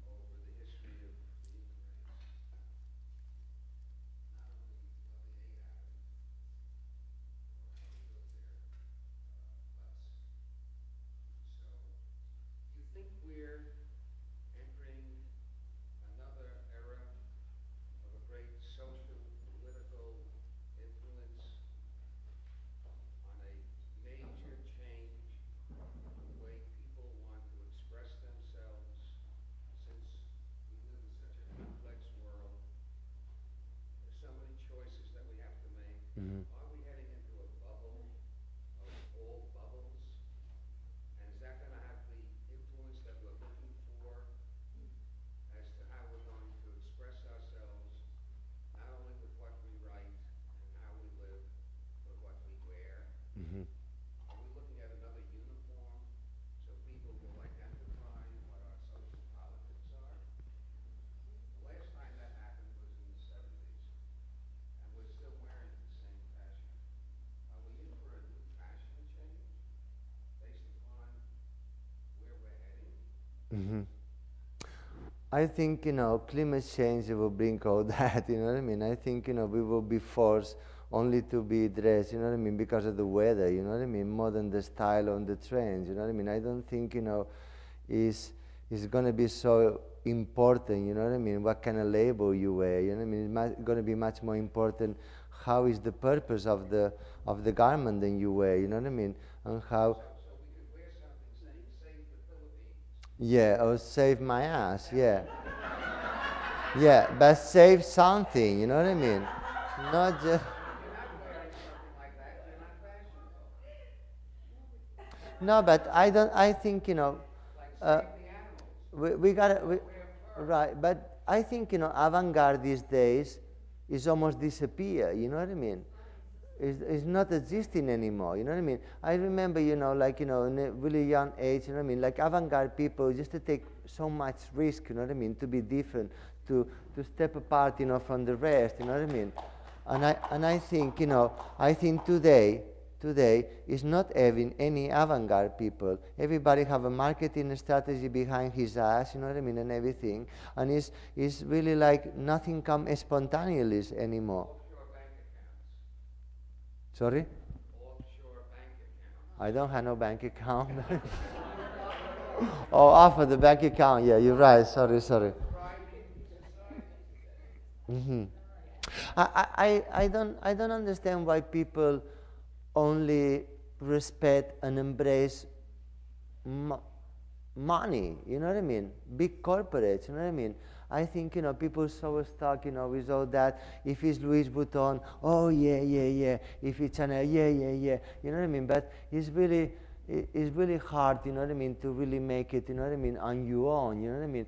over the history of the human race. Not only what they ate out of it, or how they built their huts. So I think, climate change will bring all that, you know what I mean? I think, we will be forced only to be dressed, you know what I mean, because of the weather, you know what I mean, more than the style on the trends, you know what I mean? I don't think, is going to be so important, you know what I mean, what kind of label you wear, you know what I mean? It's going to be much more important how is the purpose of the garment that you wear, you know what I mean, and how... So we could wear something saying, save the Philippines. Yeah, or save my ass, yeah. Yeah, but save something, you know what I mean? Not just... If you're not wearing something like that, you're not fashionable. No, but I think, Like save the animals. we gotta, Wear fur. right, but I think, avant-garde these days is almost disappear, you know what I mean? It's not existing anymore, you know what I mean? I remember, in a really young age, you know what I mean? Like avant-garde people used to take so much risk, you know what I mean? To be different, to step apart, from the rest, you know what I mean? And I think, I think today is not having any avant-garde people. Everybody have a marketing strategy behind his ass, you know what I mean, and everything. And it's really like nothing comes spontaneously anymore. Offshore bank accounts. Sorry? Offshore bank accounts. I don't have no bank account. Oh, off of the bank account. Yeah, you're right. Sorry. I don't understand why people only respect and embrace money. You know what I mean? Big corporates. You know what I mean? I think people so stuck with all that. If it's Louis Vuitton, oh yeah. If it's Chanel, yeah. You know what I mean? But it's really hard. You know what I mean? To really make it. You know what I mean? On your own. You know what I mean?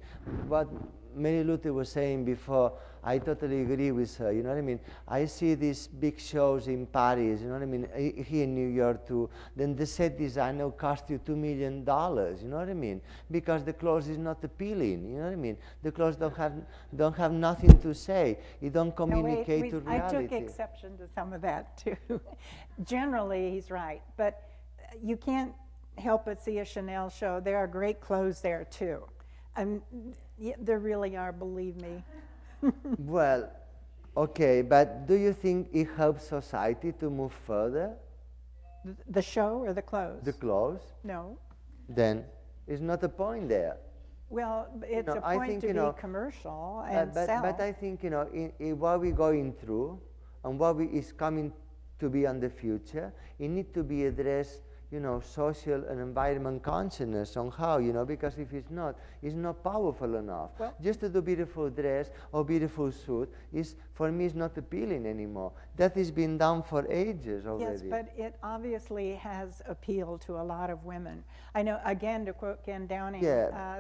What Mary Luther was saying before, I totally agree with her, you know what I mean? I see these big shows in Paris, you know what I mean, here in New York too, then the set designer will cost you $2 million, you know what I mean? Because the clothes is not appealing, you know what I mean? The clothes don't have nothing to say. It don't communicate to reality. I took exception to some of that too. Generally, he's right, but you can't help but see a Chanel show. There are great clothes there too. Yeah, there really are, believe me. Well, okay, but do you think it helps society to move further? The show or the clothes? The clothes? No. Then it's not a point there. Well, it's a I point think, to be commercial and sell. But I think, in what we're going through and what is coming to be in the future, it needs to be addressed, social and environment consciousness on how, because if it's not powerful enough. Well, just to do beautiful dress or beautiful suit for me, is not appealing anymore. That has been done for ages already. Yes, but it obviously has appealed to a lot of women. I know, again, to quote Ken Downing,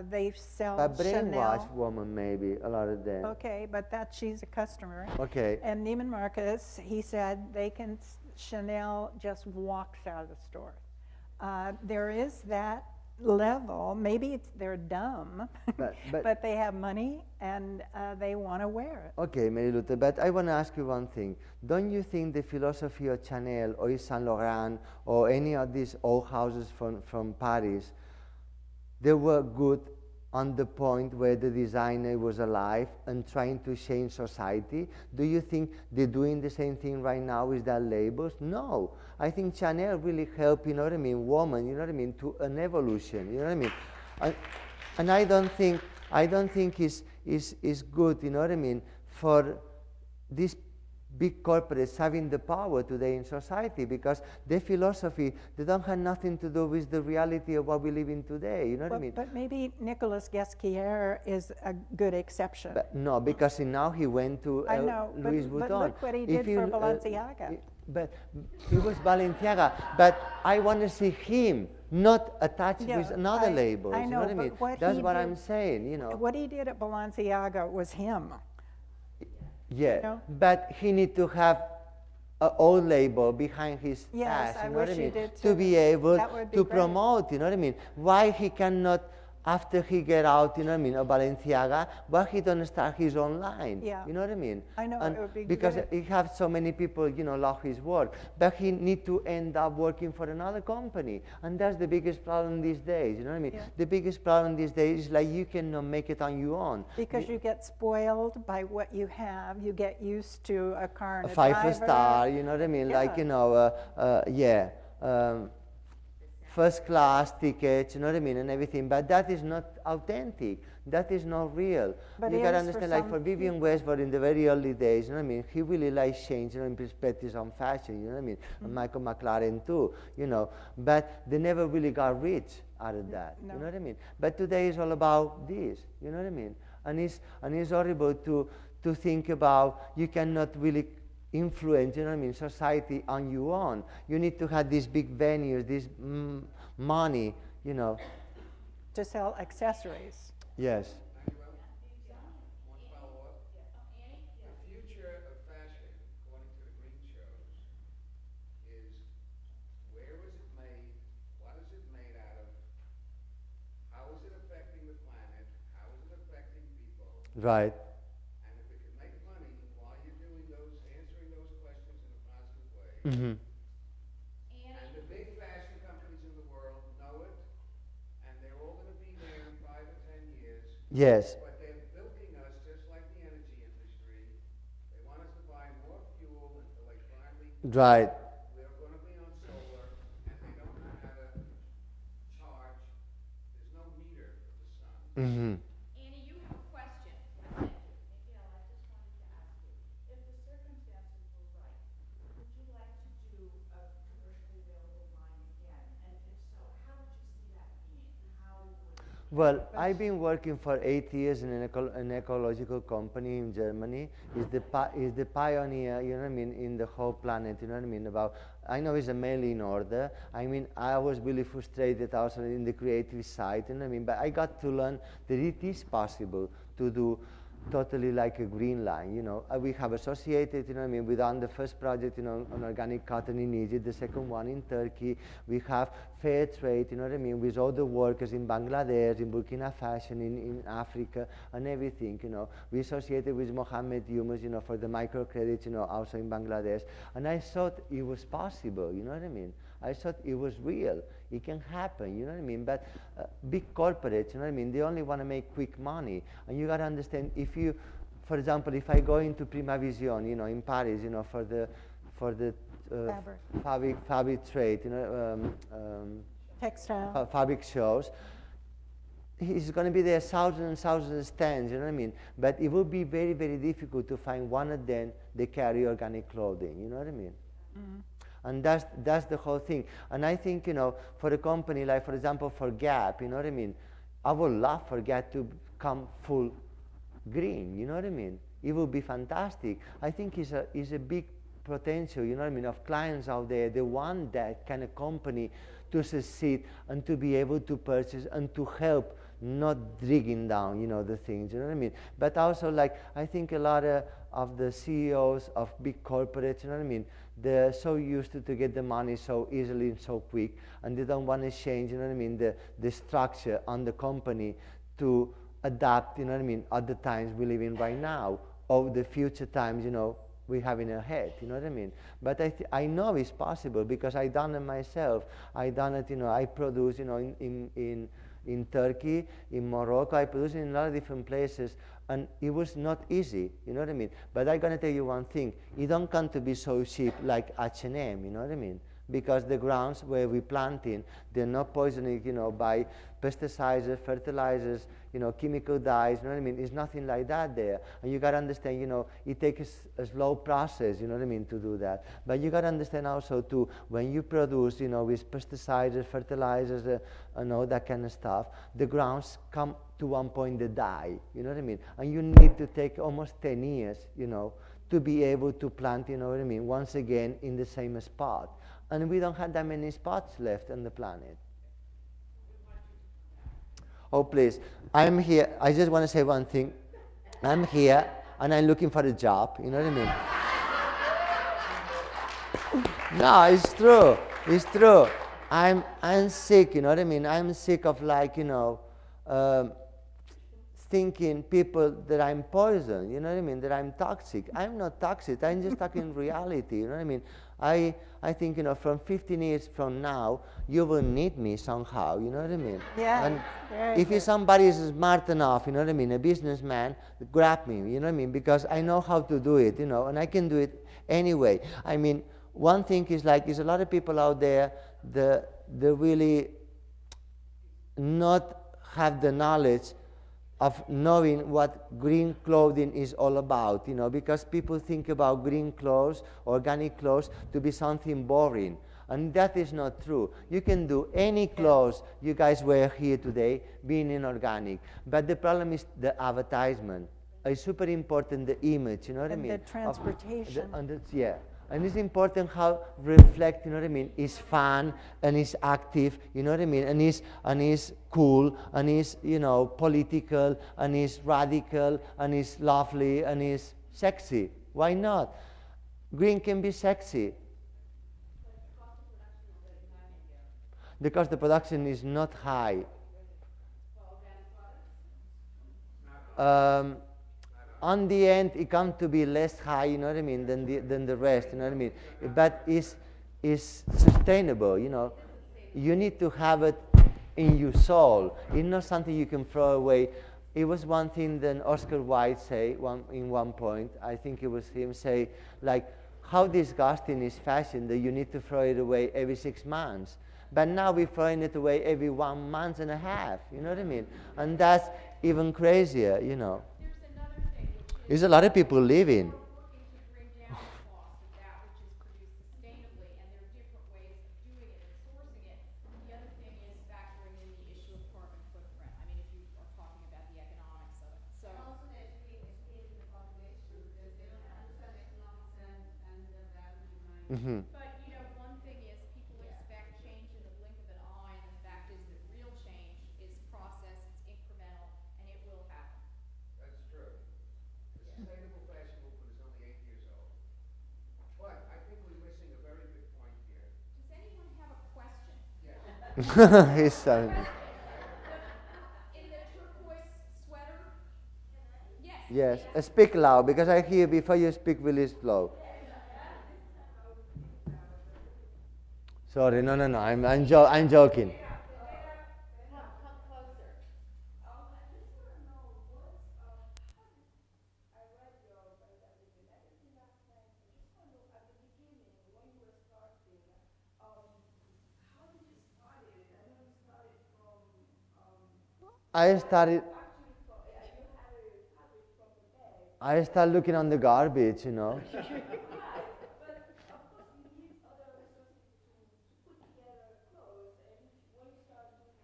they sell but brainwashed Chanel. woman, maybe, a lot of them. Okay, but she's a customer. Okay. And Neiman Marcus, he said Chanel just walks out of the store. There is that level. Maybe they're dumb, but they have money and they want to wear it. Okay, Mary Luther, but I want to ask you one thing. Don't you think the philosophy of Chanel or Saint Laurent or any of these old houses from Paris, they were good on the point where the designer was alive and trying to change society? Do you think they're doing the same thing right now with their labels? No. I think Chanel really helped, you know what I mean, woman, you know what I mean, to an evolution, you know what I mean? And I don't think it's good, you know what I mean, for these big corporates having the power today in society, because their philosophy, they don't have nothing to do with the reality of what we live in today, you know what I mean? But maybe Nicolas Ghesquière is a good exception. But no, because now he went to Louis Vuitton. But look what he did for Balenciaga. But it was Balenciaga. But I want to see him not attached with another label. I know, you know what I mean? That's what I'm saying, you know. What he did at Balenciaga was him. Yeah, but he need to have an old label behind his ass, you know what I mean? To be able to promote, you know what I mean? Why he cannot after he get out, you know what I mean, of Balenciaga, why he don't start his own line? Yeah. You know what I mean? I know, And it would be because good. he have so many people, you know, love his work, but he need to end up working for another company, and that's the biggest problem these days. You know what I mean? Yeah. The biggest problem these days is like you cannot make it on your own. Because you get spoiled by what you have. You get used to a car and A a five-star, driver. you know what I mean? Yeah. Like, you know, first class tickets, you know what I mean, and everything. But that is not authentic. That is not real. But You it gotta is for understand, like some for Vivian Westwood in the very early days, you know what I mean, he really likes change, you know, in perspectives on fashion, you know what I mean, and Michael McLaren too, you know, but they never really got rich out of that, No. you know what I mean? But today is all about this, you know what I mean? And it's horrible to think about you cannot really influence, you know what I mean, society on your own. You need to have these big venues, this money, you know. To sell accessories. Yes. One follow-up? The future of fashion, according to the green shows, is where was it made, what is it made out of, how is it affecting the planet, how is it affecting people, Right. and if it can make money while you're doing those, answering those questions in a positive way. Mm-hmm. And the big fashion companies in the world know it, and they're all gonna be there in 5 or 10 years. Yes. But they're bilking us just like the energy industry. They want us to buy more fuel until they finally, Right. we're gonna be on solar, and they don't know how to charge. There's no meter for the sun. Mm-hmm. Annie, you have a question. Miguel, I just wanted to ask you, if the circumstances were right, would you like to do a commercially available line again? And if so, how would you see that being? How would? Well, I've been working for 8 years in an ecological company in Germany. Is the pioneer, you know what I mean, in the whole planet, you know what I mean, about, I know it's a mailing order. I mean, I was really frustrated also in the creative side, you know what I mean, but I got to learn that it is possible to do totally like a green line, you know. We have associated, you know what I mean, we've done the first project, you know, on organic cotton in Egypt, the second one in Turkey. We have fair trade, you know what I mean, with all the workers in Bangladesh, in Burkina Faso, in Africa, and everything, you know. We associated with Mohammed Yunus, you know, for the microcredit, you know, also in Bangladesh. And I thought it was possible, you know what I mean. I thought it was real. It can happen, you know what I mean? But big corporates, you know what I mean? They only want to make quick money. And you got to understand, if you, for example, if I go into Prima Vision, you know, in Paris, you know, for the fabric trade, you know, Textile. fabric shows, it's going to be there thousands and thousands of stands, you know what I mean? But it will be very, very difficult to find one of them that carry organic clothing, you know what I mean? Mm-hmm. And that's the whole thing. And I think, you know, for a company like, for example, for Gap, you know what I mean? I would love for Gap to come full green, you know what I mean? It would be fantastic. I think it's a big potential, you know what I mean, of clients out there. They want that kind of company to succeed and to be able to purchase and to help, not digging down, you know, the things, you know what I mean? But also, like, I think a lot of the CEOs of big corporates, you know what I mean, they're so used to get the money so easily and so quick, and they don't want to change, you know what I mean, the structure on the company to adapt, you know what I mean, at the times we live in right now, or the future times, you know, we have in our head, you know what I mean? But I know it's possible because I done it myself. I done it, you know, I produce, you know, in Turkey, in Morocco, I produce in a lot of different places, and it was not easy, you know what I mean? But I'm gonna tell you one thing, it don't come to be so cheap like H&M, you know what I mean? Because the grounds where we planting, they're not poisoning, you know, by pesticides, fertilizers, you know, chemical dyes, you know what I mean? It's nothing like that there. And you gotta understand, you know, it takes a slow process, you know what I mean, to do that. But you gotta understand also too, when you produce, you know, with pesticides, fertilizers, and all that kind of stuff, the grounds come to one point they die, you know what I mean? And you need to take almost 10 years, you know, to be able to plant, you know what I mean, once again in the same spot. And we don't have that many spots left on the planet. Oh, please. I'm here. I just want to say one thing. I'm here, and I'm looking for a job. You know what I mean? No, it's true. It's true. I'm sick, you know what I mean? I'm sick of, like, you know, um, thinking people that I'm poison, you know what I mean, that I'm toxic. I'm not toxic, I'm just talking reality, you know what I mean. I think, you know, from 15 years from now, you will need me somehow, you know what I mean? Yeah, And very if good. somebody is smart enough, you know what I mean, a businessman, grab me, you know what I mean, because I know how to do it, you know, and I can do it anyway. I mean, one thing is like, there's a lot of people out there that really not have the knowledge of knowing what green clothing is all about, you know, because people think about green clothes, organic clothes, to be something boring. And that is not true. You can do any clothes you guys wear here today being inorganic. But the problem is the advertisement. It's super important, the image, you know what I And mean? the transportation. Yeah. And it's important how reflect, you know what I mean, is fun and is active, you know what I mean, and is cool and is, you know, political and is radical and is lovely and is sexy. Why not? Green can be sexy. The cost of production is not high. On the end, it comes to be less high, you know what I mean, than the rest, you know what I mean. But is sustainable, you know. You need to have it in your soul. It's not something you can throw away. It was one thing that Oscar Wilde say in one point. I think it was him say, like, how disgusting is fashion that you need to throw it away every 6 months. But now we're throwing it away every 1.5 months. You know what I mean? And that's even crazier, you know. There's a lot of people living. We're looking to bring down the cost of that which is produced sustainably, and there are different ways of doing it and sourcing it. The other thing is factoring in the issue of carbon footprint. I mean, if you are talking about the economics of it. So Also educating the population, because they don't understand economics and the value behind it. Mm-hmm. But, you know, one thing is people expect change in the blink of an eye, and the fact is that real change is process, it's incremental, and it will happen. That's true. The sustainable fashion movement is only 8 years old. But I think we're missing a very big point here. Does anyone have a question? Yes. He's so. In the turquoise sweater? Yes. Yes. Speak loud, because I hear before you speak really slow. Sorry, no. I'm joking. Come closer. I just want to know I read your biography and everything last night. I just want to know at the beginning when you were starting, how did you start it? I know you started from I started actually from you had a habit from the bed. I started looking on the garbage, you know. Right. But of course you need other resources to put together clothes, and when you start doing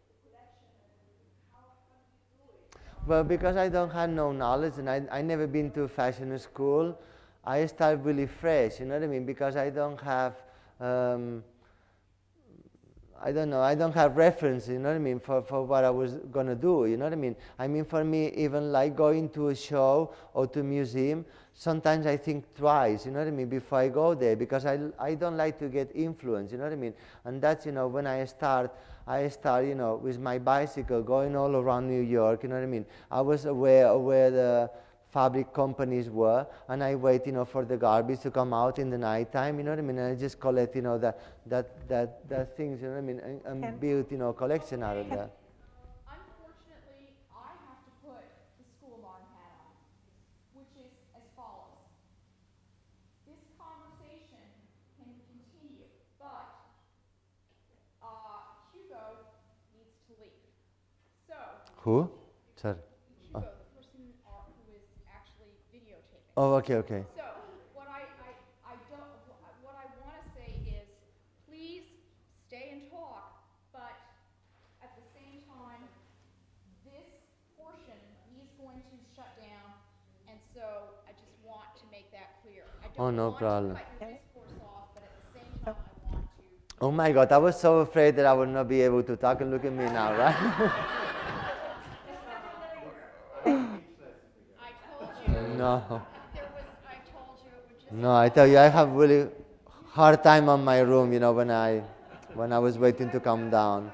the collection and everything, how did you do it? Well, because I don't have no knowledge and I never been to fashion school, I start really fresh, you know what I mean? Because I don't have, I don't know, I don't have reference, you know what I mean, for what I was going to do, you know what I mean? I mean, for me, even like going to a show or to a museum, sometimes I think twice, you know what I mean, before I go there, because I don't like to get influenced, you know what I mean? And that's, you know, when I start, you know, with my bicycle going all around New York, you know what I mean? I was aware of where the fabric companies were, and I wait, you know, for the garbage to come out in the nighttime, you know what I mean? And I just collect, you know, that things, you know what I mean, and build, you know, a collection out of that. Unfortunately, I have to put the school marm hat on, which is as follows. This conversation can continue, but Hugo needs to leave. So, Who? Sorry. Hugo, the person who is actually videotaping. Oh, okay. So, what I want to say is, please stay and talk, but at the same time, this portion he is going to shut down, and so I just want to make that clear. I Oh, don't no want problem. to cut your discourse off, but at the same time, I want to. Oh my God, I was so afraid that I would not be able to talk, and look at me now, right? I told you. No. I told you it would just. No, I tell you, I have really hard time on my room, you know, when I was waiting to come down.